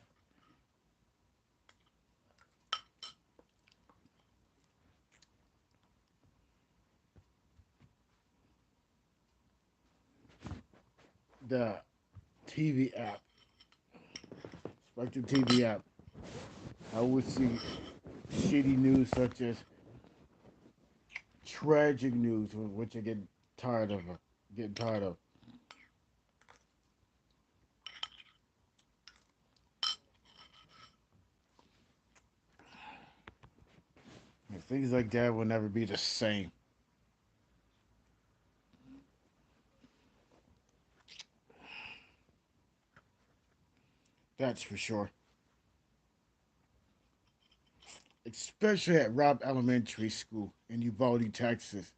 the TV app, Spectrum TV app. I would see shitty news such as tragic news, which I get tired of. Getting tired of. Things like that will never be the same. That's for sure. Especially at Robb Elementary School in Uvalde, Texas.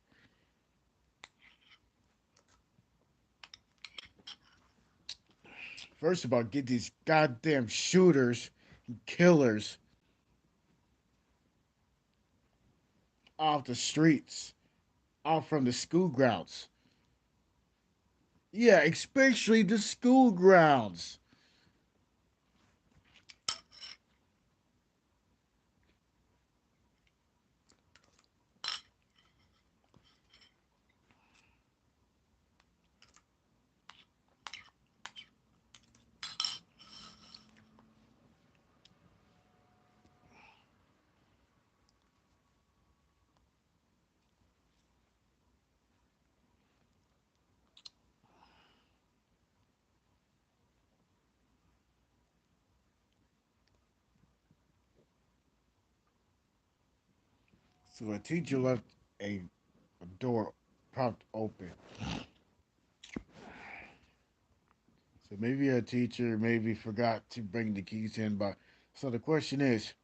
First of all, get these goddamn shooters and killers off the streets, off from the school grounds. Yeah, especially the school grounds. So a teacher left a door propped open. So maybe a teacher maybe forgot to bring the keys in, but so the question is,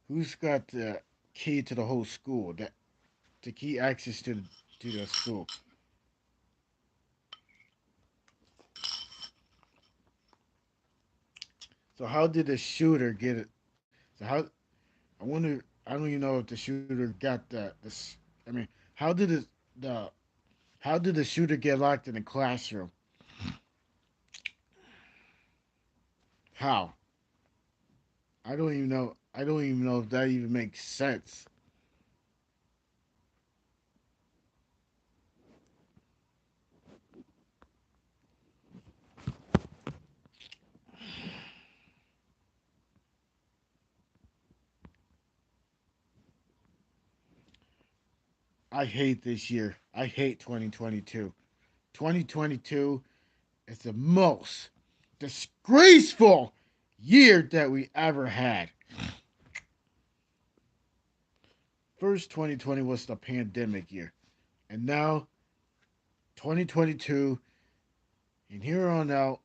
who's got the key to the whole school? The key access to the school. So how did the shooter get it? So how I wonder. I don't even know if the shooter got the. I mean, how did the how did the shooter get locked in the classroom? How? I don't even know. I don't even know if that even makes sense. I hate this year. I hate 2022. 2022 is the most disgraceful year that we ever had. First, 2020 was the pandemic year, and now 2022, and here on out,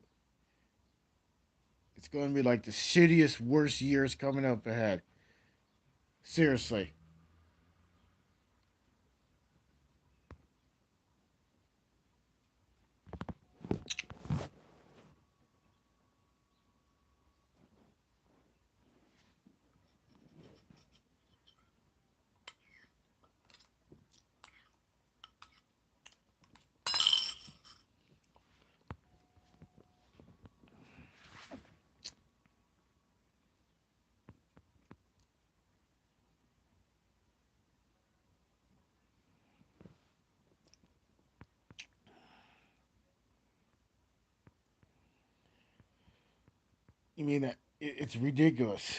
it's going to be like the shittiest, worst years coming up ahead. Seriously. I mean, it's ridiculous.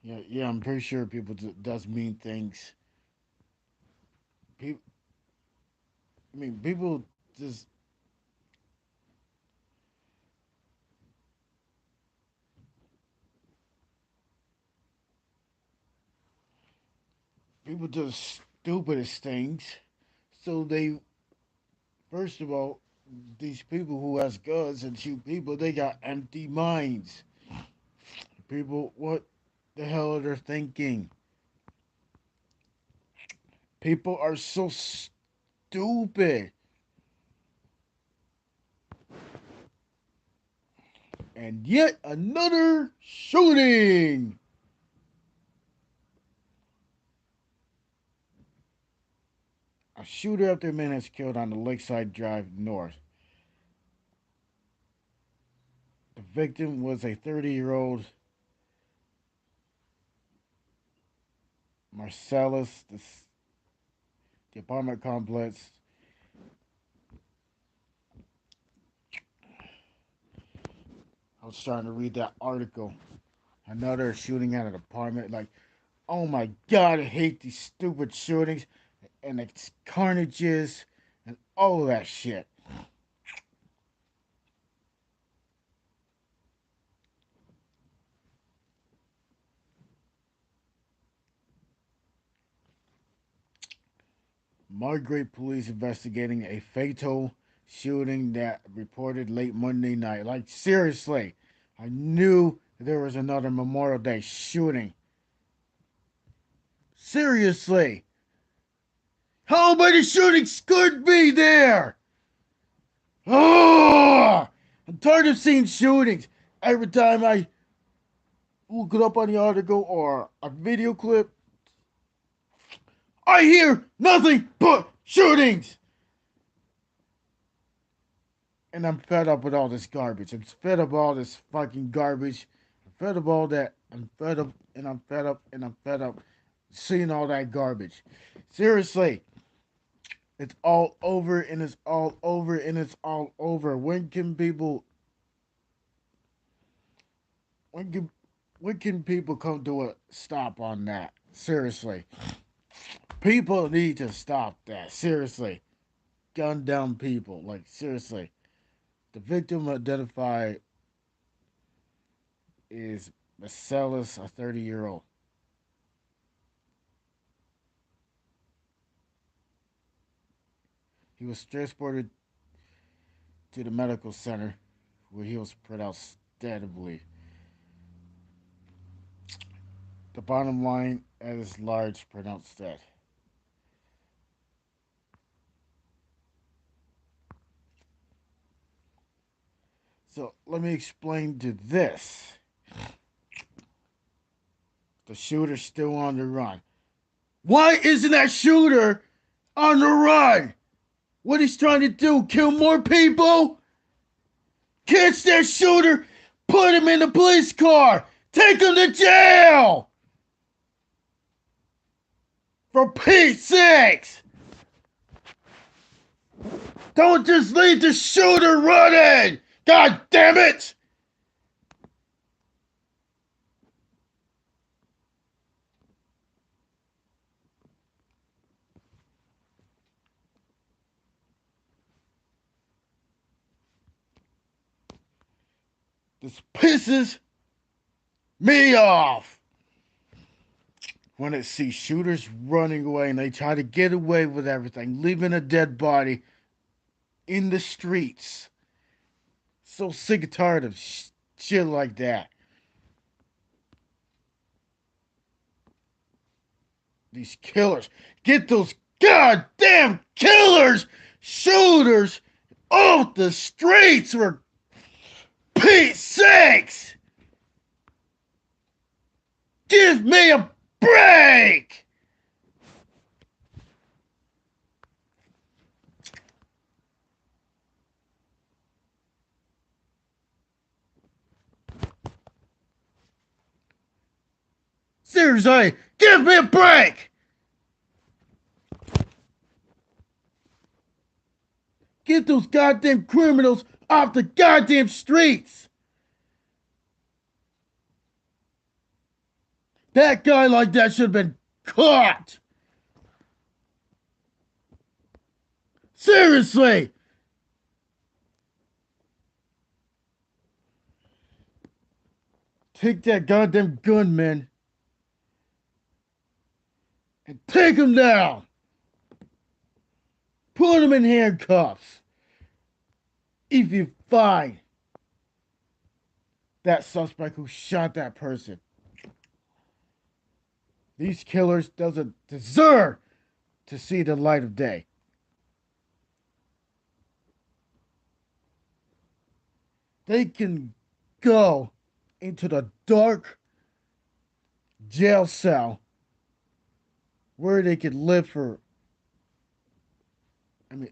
Yeah, yeah, I'm pretty sure people does mean things. People, I mean, people just people do the stupidest things. So they, first of all, these people who has guns and shoot people, they got empty minds. People, what the hell are they thinking? People are so stupid. And yet another shooting. A shooter after minutes killed on the Lakeside Drive North. The victim was a 30-year-old Marcellus. The apartment complex I was trying to read that article. Another shooting at an apartment. Like, oh my God, I hate these stupid shootings and it's carnages and all that shit. Margate police investigating a fatal shooting that reported late Monday night. Like, seriously, I knew there was another Memorial Day shooting. Seriously, how many shootings could be there? Oh, I'm tired of seeing shootings. Every time I look it up on the article or a video clip, I hear nothing but shootings. And I'm fed up with all this garbage. I'm fed up with all this fucking garbage. I'm fed up with all that. I'm fed up and I'm fed up and I'm fed up seeing all that garbage. Seriously, it's all over and it's all over and it's all over. When can when can people come to a stop on that? Seriously. People need to stop that. Seriously. Gun down people. Like seriously. The victim identified is Marcellus, a 30-year-old. He was transported to the medical center where he was pronounced dead, I believe. The bottom line is large pronounced dead. So let me explain to this. The shooter's still on the run. Why isn't that shooter on the run? What he's trying to do, kill more people? Catch that shooter, put him in the police car, take him to jail! For Pete's sakes! Don't just leave the shooter running! God damn it! This pisses me off when I see shooters running away and they try to get away with everything, leaving a dead body in the streets. So sick and tired of shit like that. These killers, get those goddamn killers, shooters off the streets for Pete's sakes! Give me a break! Seriously, give me a break! Get those goddamn criminals off the goddamn streets! That guy like that should have been caught! Seriously! Take that goddamn gunman and take him down! Put him in handcuffs! If you find that suspect who shot that person. These killers doesn't deserve to see the light of day. They can go into the dark jail cell where they could live for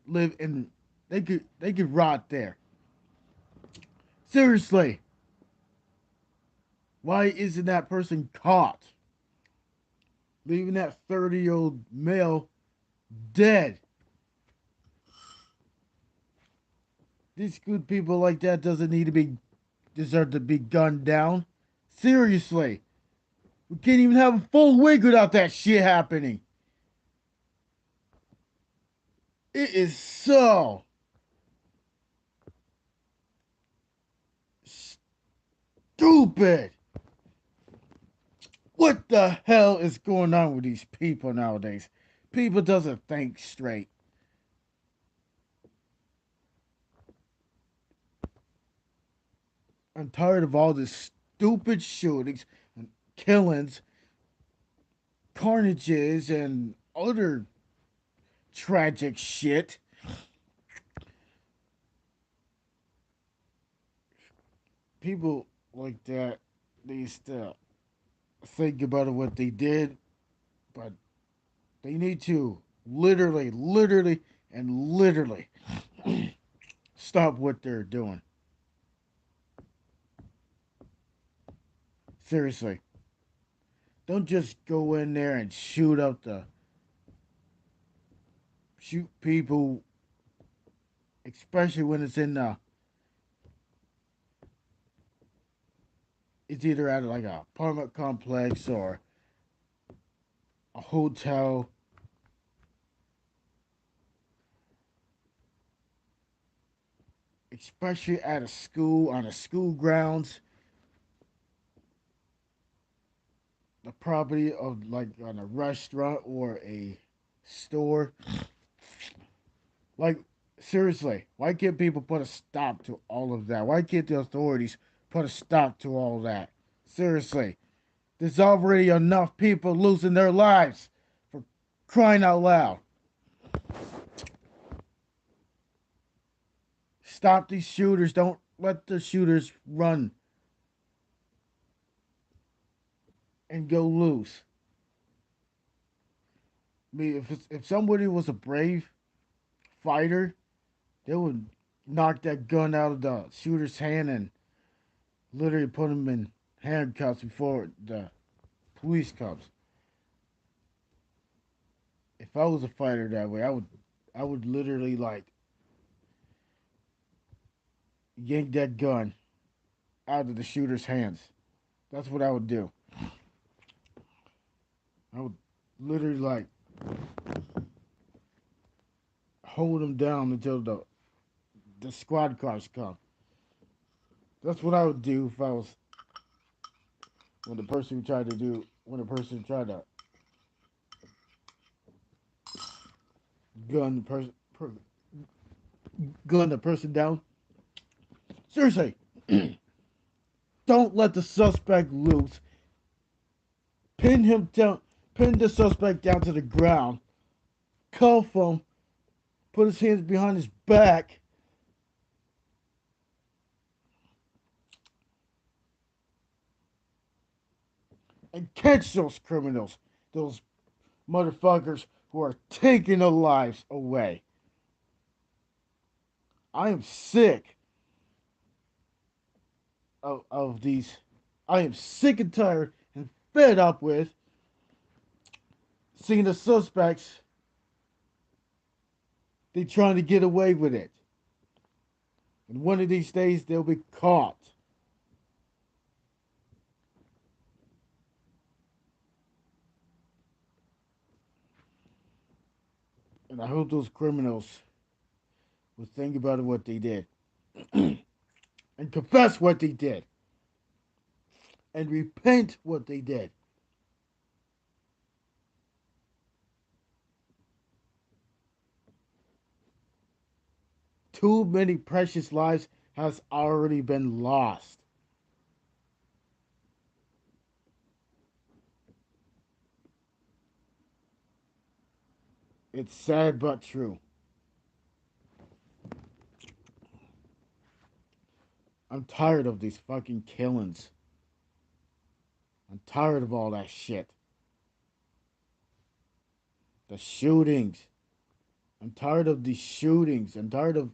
live in they could rot there. Seriously. Why isn't that person caught? Leaving that 30-year-old male dead. These good people like that doesn't need to be deserve to be gunned down. Seriously. We can't even have a full week without that shit happening. It is so stupid. What the hell is going on with these people nowadays? People doesn't think straight. I'm tired of all this stupid shootings and killings, carnages, and other tragic shit. People like that, they used to think about what they did, but they need to literally stop what they're doing. Seriously. Don't just go in there and shoot people, especially when it's either at like a apartment complex or a hotel, especially at a school, on a school grounds, the property of like on a restaurant or a store. Like, seriously, why can't people put a stop to all of that? Why can't the authorities put a stop to all that? Seriously, there's already enough people losing their lives for crying out loud. Stop these shooters. Don't let the shooters run and go loose. I mean, if somebody was a brave fighter, they would knock that gun out of the shooter's hand and literally put him in handcuffs before the police comes. If I was a fighter that way, I would literally like yank that gun out of the shooter's hands. That's what I would do. I would literally like hold him down until the squad cars come. That's what I would do if I was when the person tried to gun the person gun the person down. Seriously, don't let the suspect loose. Pin him down. Pin the suspect down to the ground. Cuff him. Put his hands behind his back. And catch those criminals. Those motherfuckers who are taking the lives away. I am sick of these. I am sick and tired and fed up with seeing the suspects. They trying to get away with it. And one of these days they'll be caught. And I hope those criminals will think about what they did and confess what they did and repent what they did. Too many precious lives has already been lost. It's sad but true. I'm tired of these fucking killings. I'm tired of all that shit. The shootings. I'm tired of these shootings. I'm tired of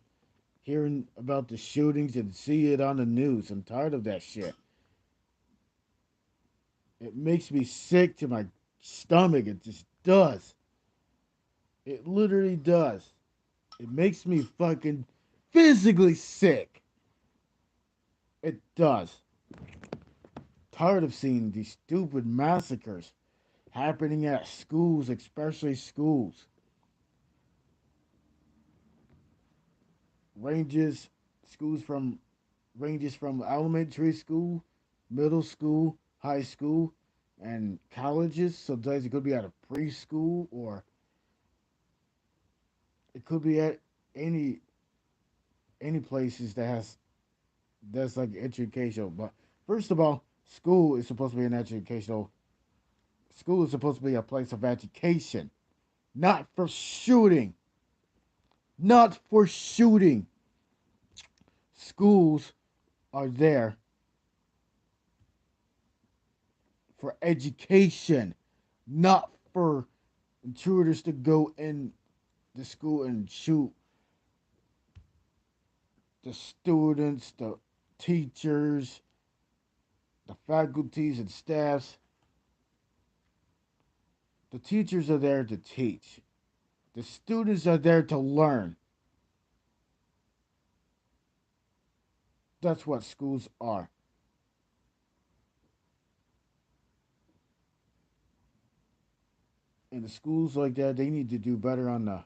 hearing about the shootings and see it on the news. I'm tired of that shit. It makes me sick to my stomach. It just does. It literally does. It makes me fucking physically sick. It does. Tired of seeing these stupid massacres happening at schools, especially schools. Ranges schools from ranges from elementary school, middle school, high school, and colleges. Sometimes it could be at a preschool or it could be at any any places that's like educational. But first of all, school is supposed to be a place of education, not for shooting. Not for shooting. Schools are there for education, not for intruders to go in the school and shoot the students, the teachers, the faculties and staffs. The teachers are there to teach. The students are there to learn. That's what schools are. And the schools like that, they need to do better on the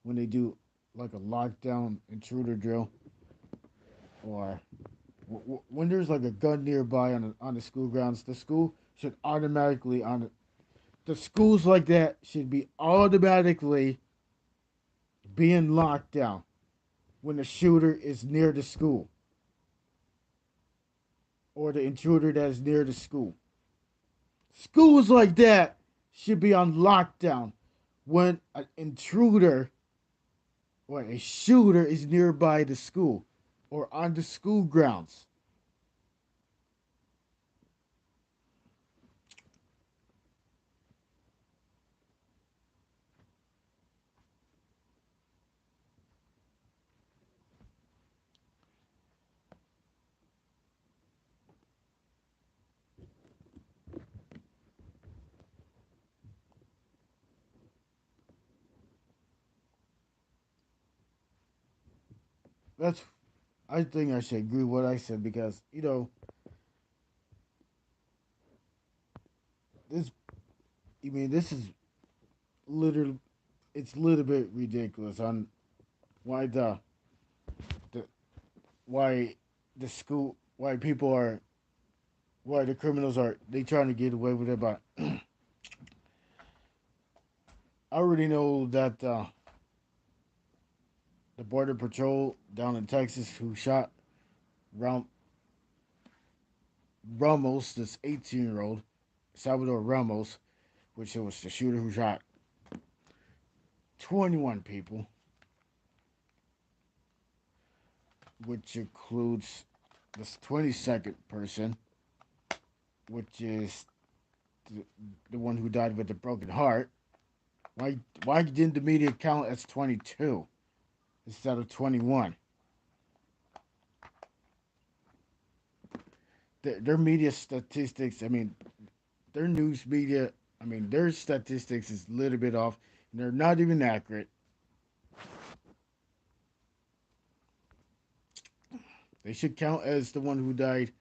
when they do like a lockdown intruder drill or when there's like a gun nearby on the school grounds, the school should automatically the schools like that should be automatically being locked down when the shooter is near the school or the intruder that is near the school. Schools like that should be on lockdown when an intruder or a shooter is nearby the school or on the school grounds. That's I think I should agree with what I said because this this is literally it's a little bit ridiculous on why the why the school why people are why the criminals are they trying to get away with it. But I already know that the border patrol down in Texas who shot Ram- Ramos, this 18-year-old Salvador Ramos, which was the shooter who shot 21 people, which includes this 22nd person, which is the one who died with a broken heart. Why didn't the media count as 22 instead of 21? Their media statistics, their news media, their statistics is a little bit off, and they're not even accurate. They should count as the one who died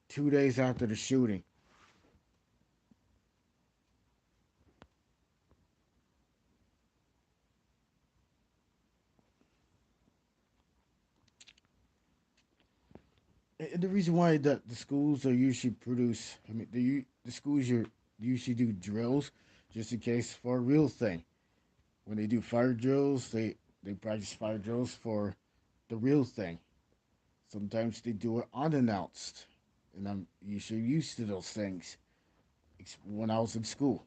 2 days after the shooting. And the reason why the schools are usually produce, the schools are usually do drills just in case for a real thing. When they do fire drills, they practice fire drills for the real thing. Sometimes they do it unannounced, and I'm usually used to those things when I was in school.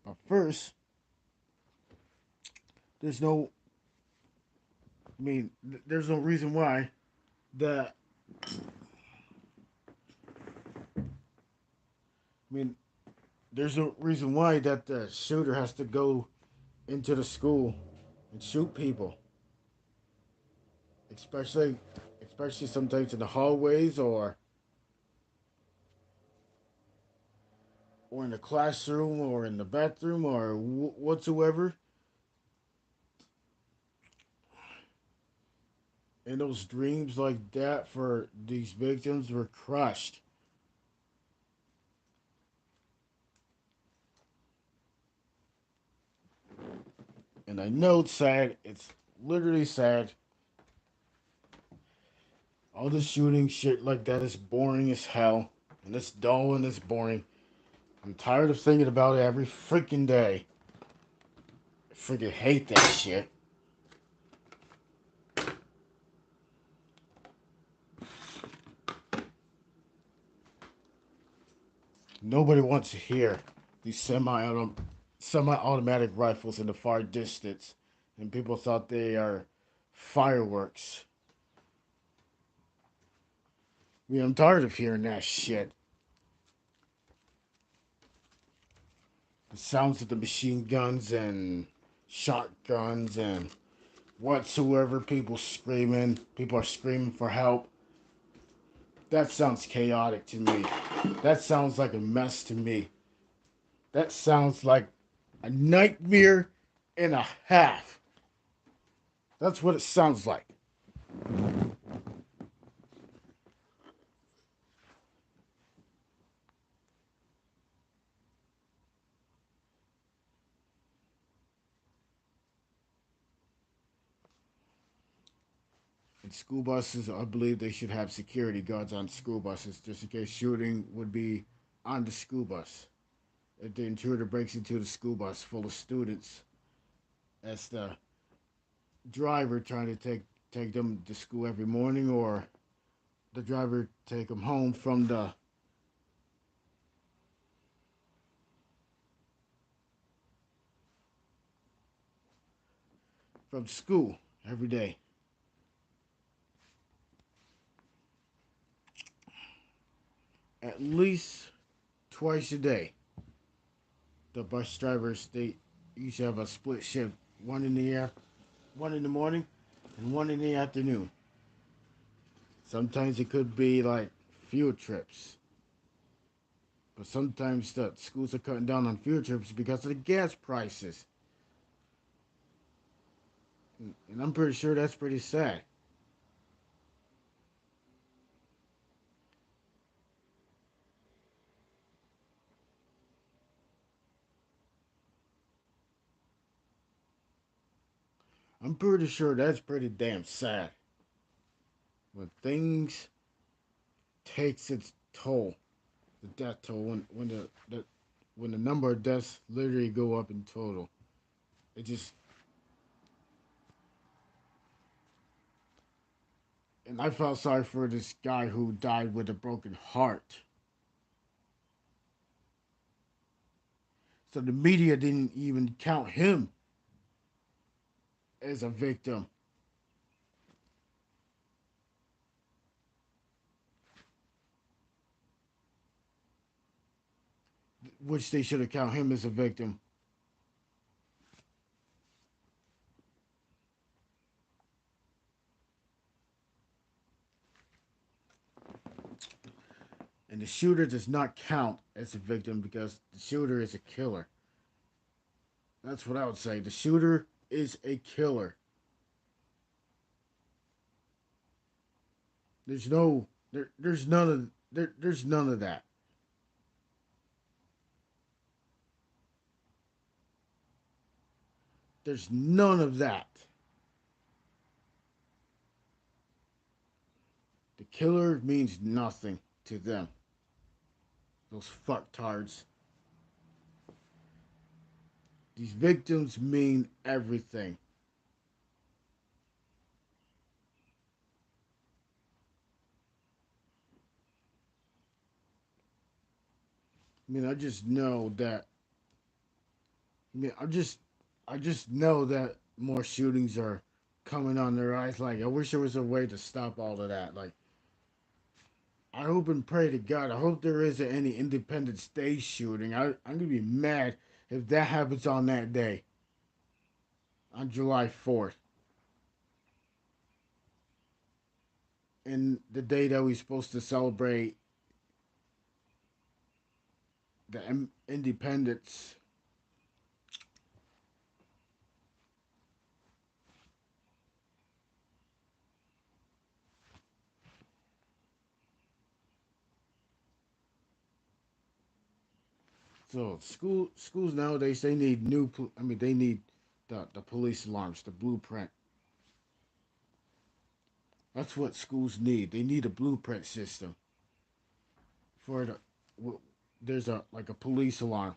But first, there's no, there's no reason why that. I mean, there's no reason why that the shooter has to go into the school and shoot people, especially especially sometimes in the hallways or in the classroom or in the bathroom or whatsoever. And those dreams like that for these victims were crushed. And I know it's sad. It's literally sad. All the shooting shit like that is boring as hell. And it's dull and it's boring. I'm tired of thinking about it every freaking day. I freaking hate that shit. Nobody wants to hear these semi-automatic rifles in the far distance. And people thought they are fireworks. I mean, I'm tired of hearing that shit. The sounds of the machine guns and shotguns and whatsoever, people are screaming for help. That sounds chaotic to me. That sounds like a mess to me. That sounds like a nightmare and a half. That's what it sounds like. And school buses, I believe they should have security guards on school buses just in case shooting would be on the school bus. If the intruder breaks into the school bus full of students, as the driver trying to take them to school every morning, or the driver take them home from school every day. At least twice a day. The bus drivers, they usually have a split shift, one in the morning and one in the afternoon. Sometimes it could be like field trips, but sometimes the schools are cutting down on field trips because of the gas prices. And I'm pretty sure that's pretty sad. I'm pretty sure that's pretty damn sad. When things takes its toll, the death toll, when the number of deaths literally go up in total, it just, and I felt sorry for this guy who died with a broken heart. So the media didn't even count him as a victim, which they should have counted him as a victim. And the shooter does not count as a victim because the shooter is a killer. That's what I would say. The shooter is a killer. There's none of there's none of that. There's none of that. The killer means nothing to them. Those fucktards. These victims mean everything. I mean, I just know that. I mean, I just know that more shootings are coming on their eyes. Like, I wish there was a way to stop all of that. Like, I hope and pray to God. I hope there isn't any Independence Day shooting. I'm gonna be mad if that happens on that day, on July 4th, and the day that we're supposed to celebrate the independence. So schools nowadays they need I mean they need the police alarms, the blueprint. That's what schools need. They need a blueprint system for there's a like a police alarm.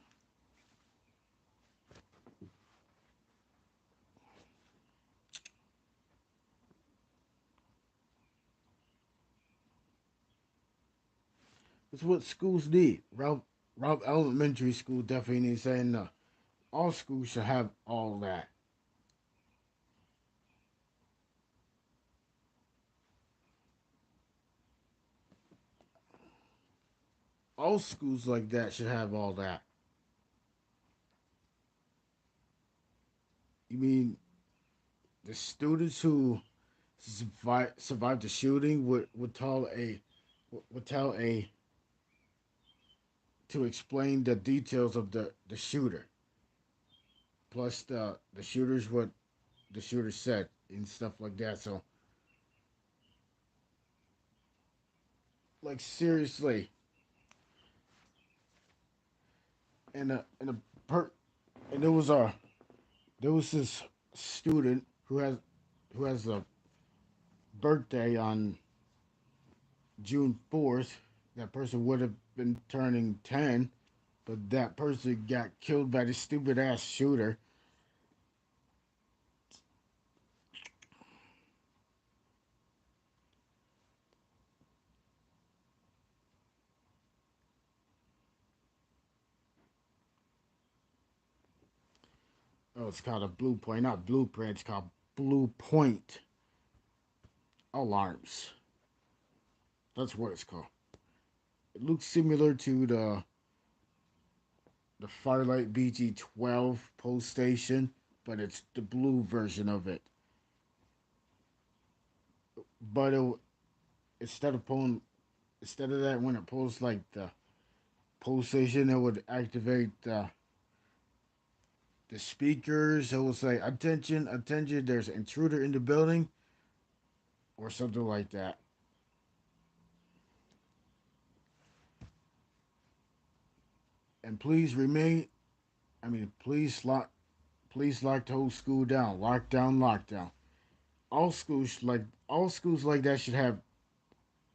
That's what schools need. Ralph Elementary School definitely needs saying all schools should have all that. All schools like that should have all that. You mean the students who survived the shooting would tell a to explain the details of the shooter, plus the shooters what the shooter said and stuff like that. So like seriously, and a per and there was this student who has a birthday on June 4th. That person would have been turning 10, but that person got killed by the stupid ass shooter. Oh, it's called a blue point, not blueprint. It's called blue point alarms. That's what it's called. It looks similar to the Firelight BG-12 post station, but it's the blue version of it. But instead of pulling, instead of that, when it pulls like the post station, it would activate the speakers. It will say, "Attention, attention! There's an intruder in the building," or something like that. And please remain. I mean, please lock the whole school down. Lockdown, lockdown. All schools like that should have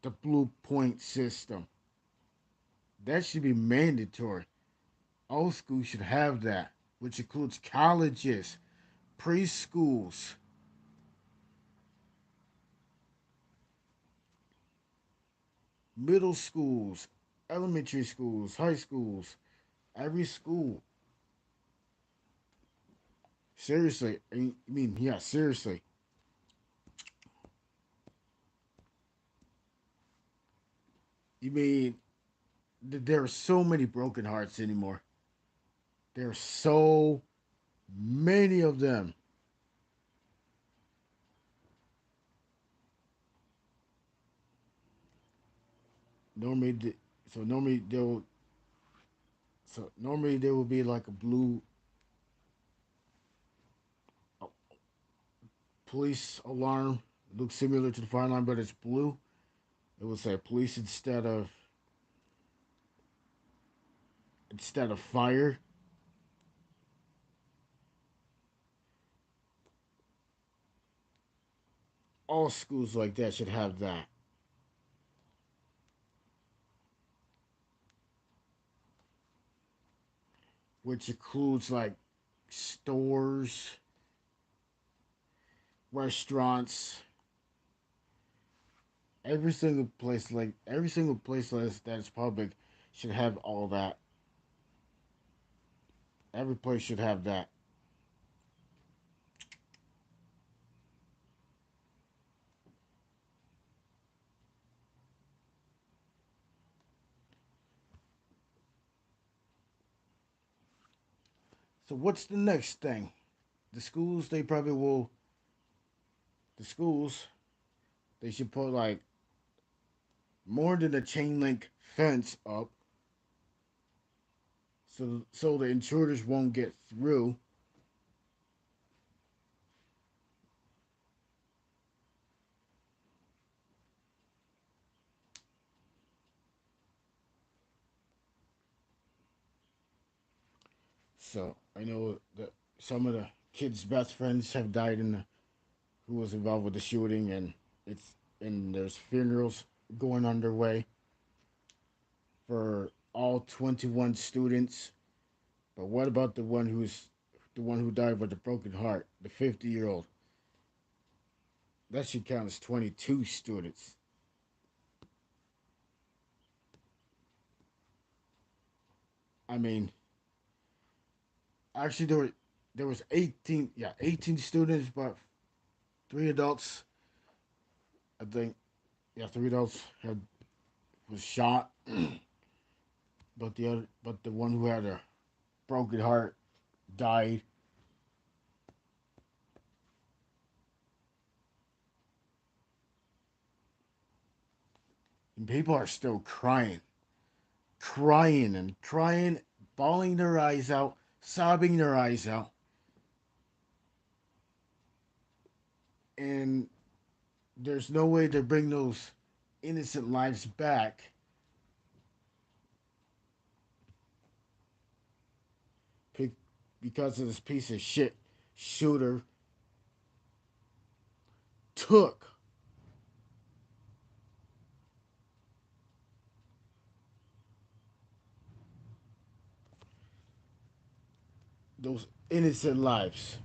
the blue point system. That should be mandatory. All schools should have that, which includes colleges, preschools, middle schools, elementary schools, high schools, every school. Seriously, I mean, yeah, seriously. You mean there are so many broken hearts anymore. There are so many of them. Normally, so normally there will be like a blue uh, police alarm. It looks similar to the fire alarm, but it's blue. It would say police instead of fire. All schools like that should have that, which includes like stores, restaurants, every single place that is public should have all that. Every place should have that. So what's the next thing? The schools they probably will. The schools they should put like more than a chain link fence up. so the intruders won't get through. So I know that some of the kids' best friends have died in the who was involved with the shooting, and it's and there's funerals going underway for all 21 students. But what about the one who died with a broken heart, the 50-year-old? That should count as 22 students. I mean, actually there was 18, yeah, 18 students, but three adults, I think, yeah, three adults had was shot, but the one who had a broken heart died. And people are still crying and crying, bawling their eyes out, sobbing their eyes out, and there's no way to bring those innocent lives back because of this piece of shit shooter took those innocent lives.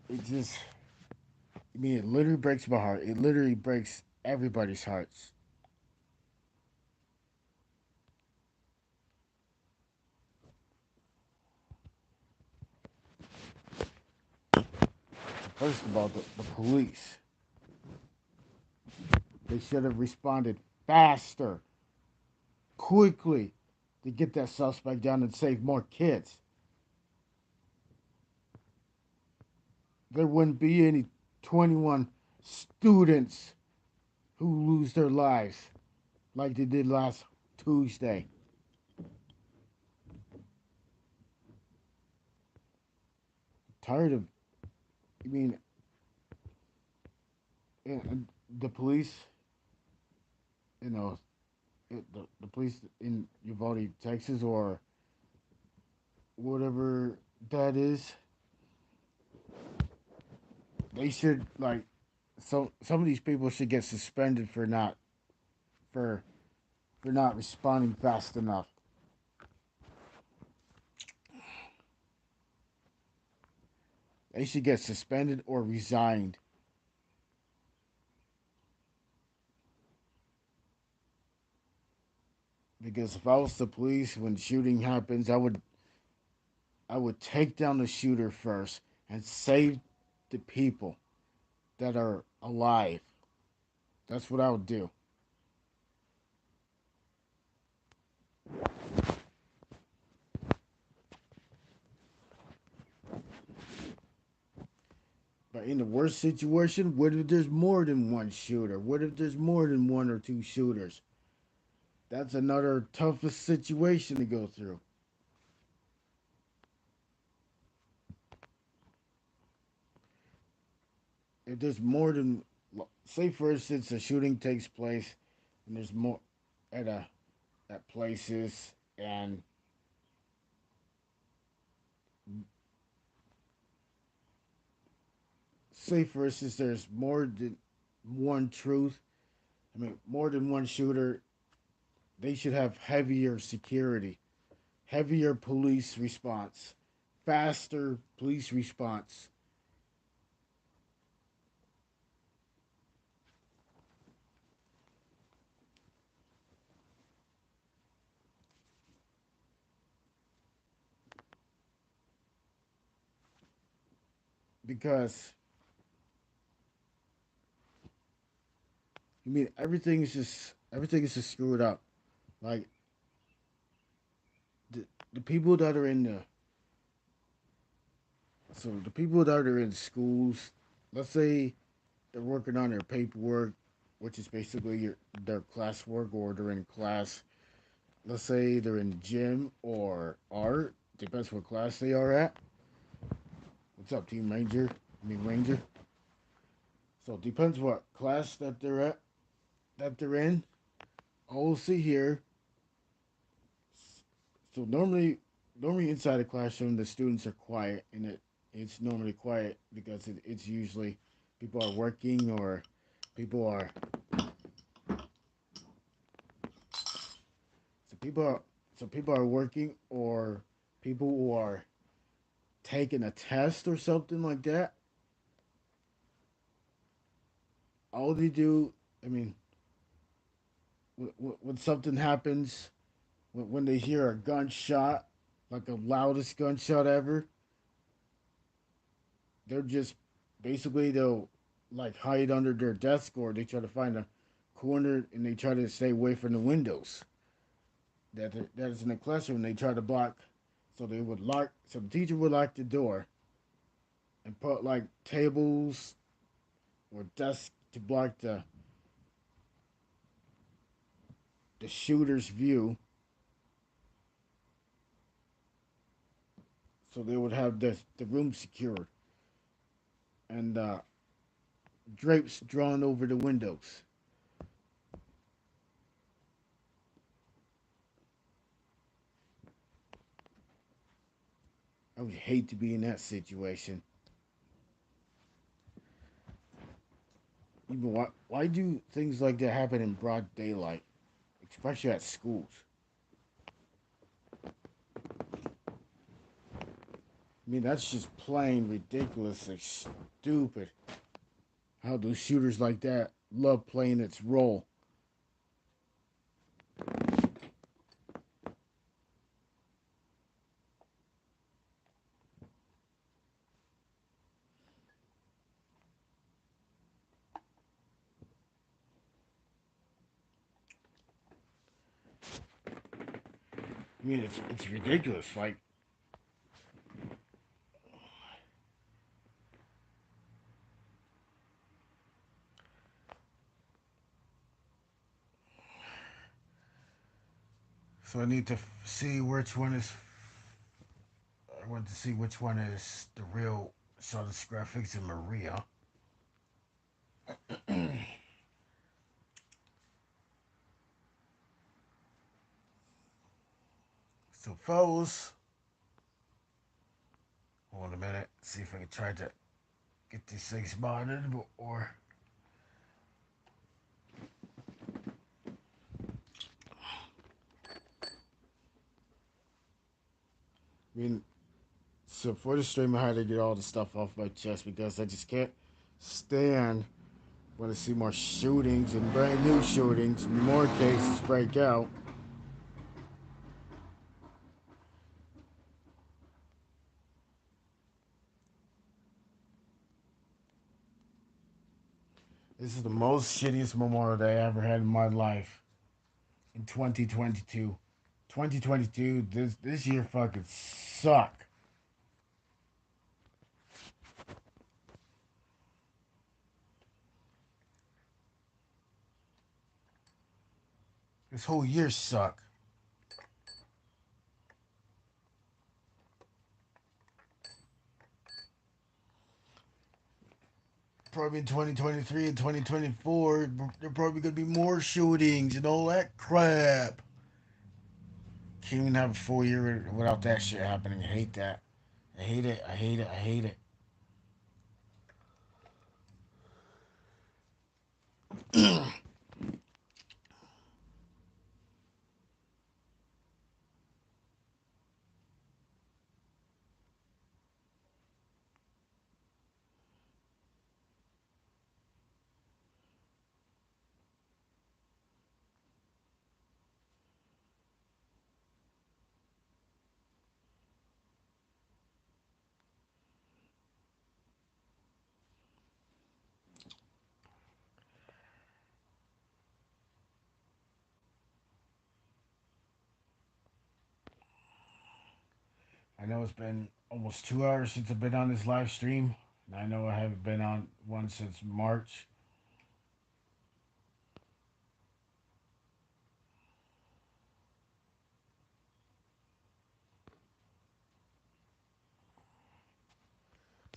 It just, I mean, it literally breaks my heart. It literally breaks everybody's hearts. First of all, the police, they should have responded faster, quickly, to get that suspect down and save more kids. There wouldn't be any 21 students who lose their lives like they did last Tuesday. Tired of, I mean, the police, you know, the police in Uvalde, Texas, or whatever that is, they should like, so some of these people should get suspended for for not responding fast enough. They should get suspended or resigned. Because if I was the police when shooting happens, I would take down the shooter first and save the people that are alive. That's what I would do. But in the worst situation, what if there's more than one shooter? What if there's more than one or two shooters? That's another toughest situation to go through. If there's more than, say for instance, a shooting takes place and there's more at a at places, and say for instance there's more than one truth, I mean more than one shooter, they should have heavier security, heavier police response, faster police response, because I mean everything is just screwed up. Like the people that are in the people that are in schools, let's say they're working on their paperwork, which is basically their classwork, or they're in class. Let's say they're in gym or art. Depends what class they are at. What's up, Team Ranger? I mean Ranger. So it depends what class that they're at, that they're in. All we'll see here. So normally inside a classroom, the students are quiet, and it's normally quiet because it's usually people are working, or people are so people are so people are working, or people who are taking a test or something like that. All they do, I mean, when something happens, when they hear a gunshot, like the loudest gunshot ever, they're just basically they'll like hide under their desk, or they try to find a corner and they try to stay away from the windows that is in the classroom. They try to block, so they would lock. So the teacher would lock the door and put like tables or desks to block the shooter's view. So they would have the room secured, and drapes drawn over the windows. I would hate to be in that situation. Even why do things like that happen in broad daylight, especially at schools? I mean, that's just plain ridiculously stupid. How those shooters like that love playing its role. I mean, it's ridiculous. Like, so I need to see which one is. I want to see which one is the real Charlotte's graphics and Maria. So, fellas, hold on a minute. See if I can try to get these things modded, or I mean, so for the stream, I had to get all the stuff off my chest because I just can't stand when I see more shootings and brand new shootings, more cases break out. This is the most shittiest Memorial Day I ever had in my life in 2022. 2022, this year fucking suck. This whole year suck. Probably in 2023 and 2024, there probably gonna be more shootings and all that crap. Can't even have a full year without that shit happening. I hate that. I hate it. I hate it. I hate it. I know it's been almost 2 hours since I've been on this live stream. I know I haven't been on one since March.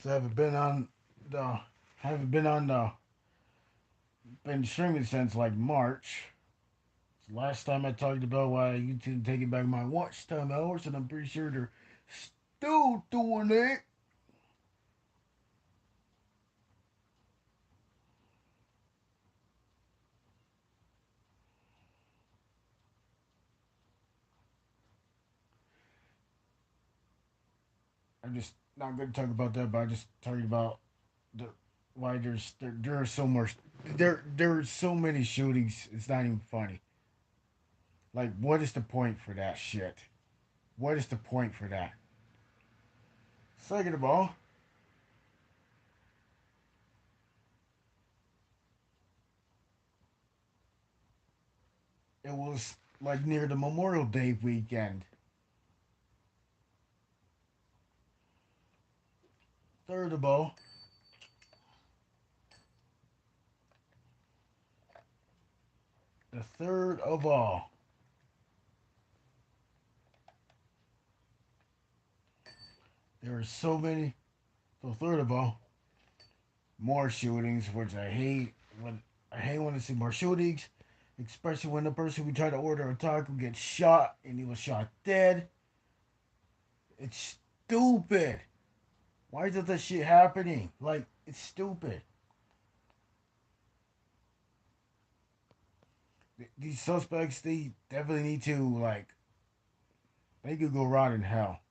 So I the haven't been on the been streaming since like March. Last time I talked about why YouTube taking back my watch time hours, and I'm pretty sure they're still doing it. I'm just not going to talk about that, but I just talking about the why there are so much there are so many shootings. It's not even funny. Like, what is the point for that shit? What is the point for that? Second of all, it was like near the Memorial Day weekend. Third of all, the third of all, there are so many. So third of all, more shootings, which I hate. When I see more shootings, especially when the person who tried to order a taco gets shot and he was shot dead. It's stupid. Why is that shit happening? Like, it's stupid. These suspects, they definitely need to, like, they could go rot in hell.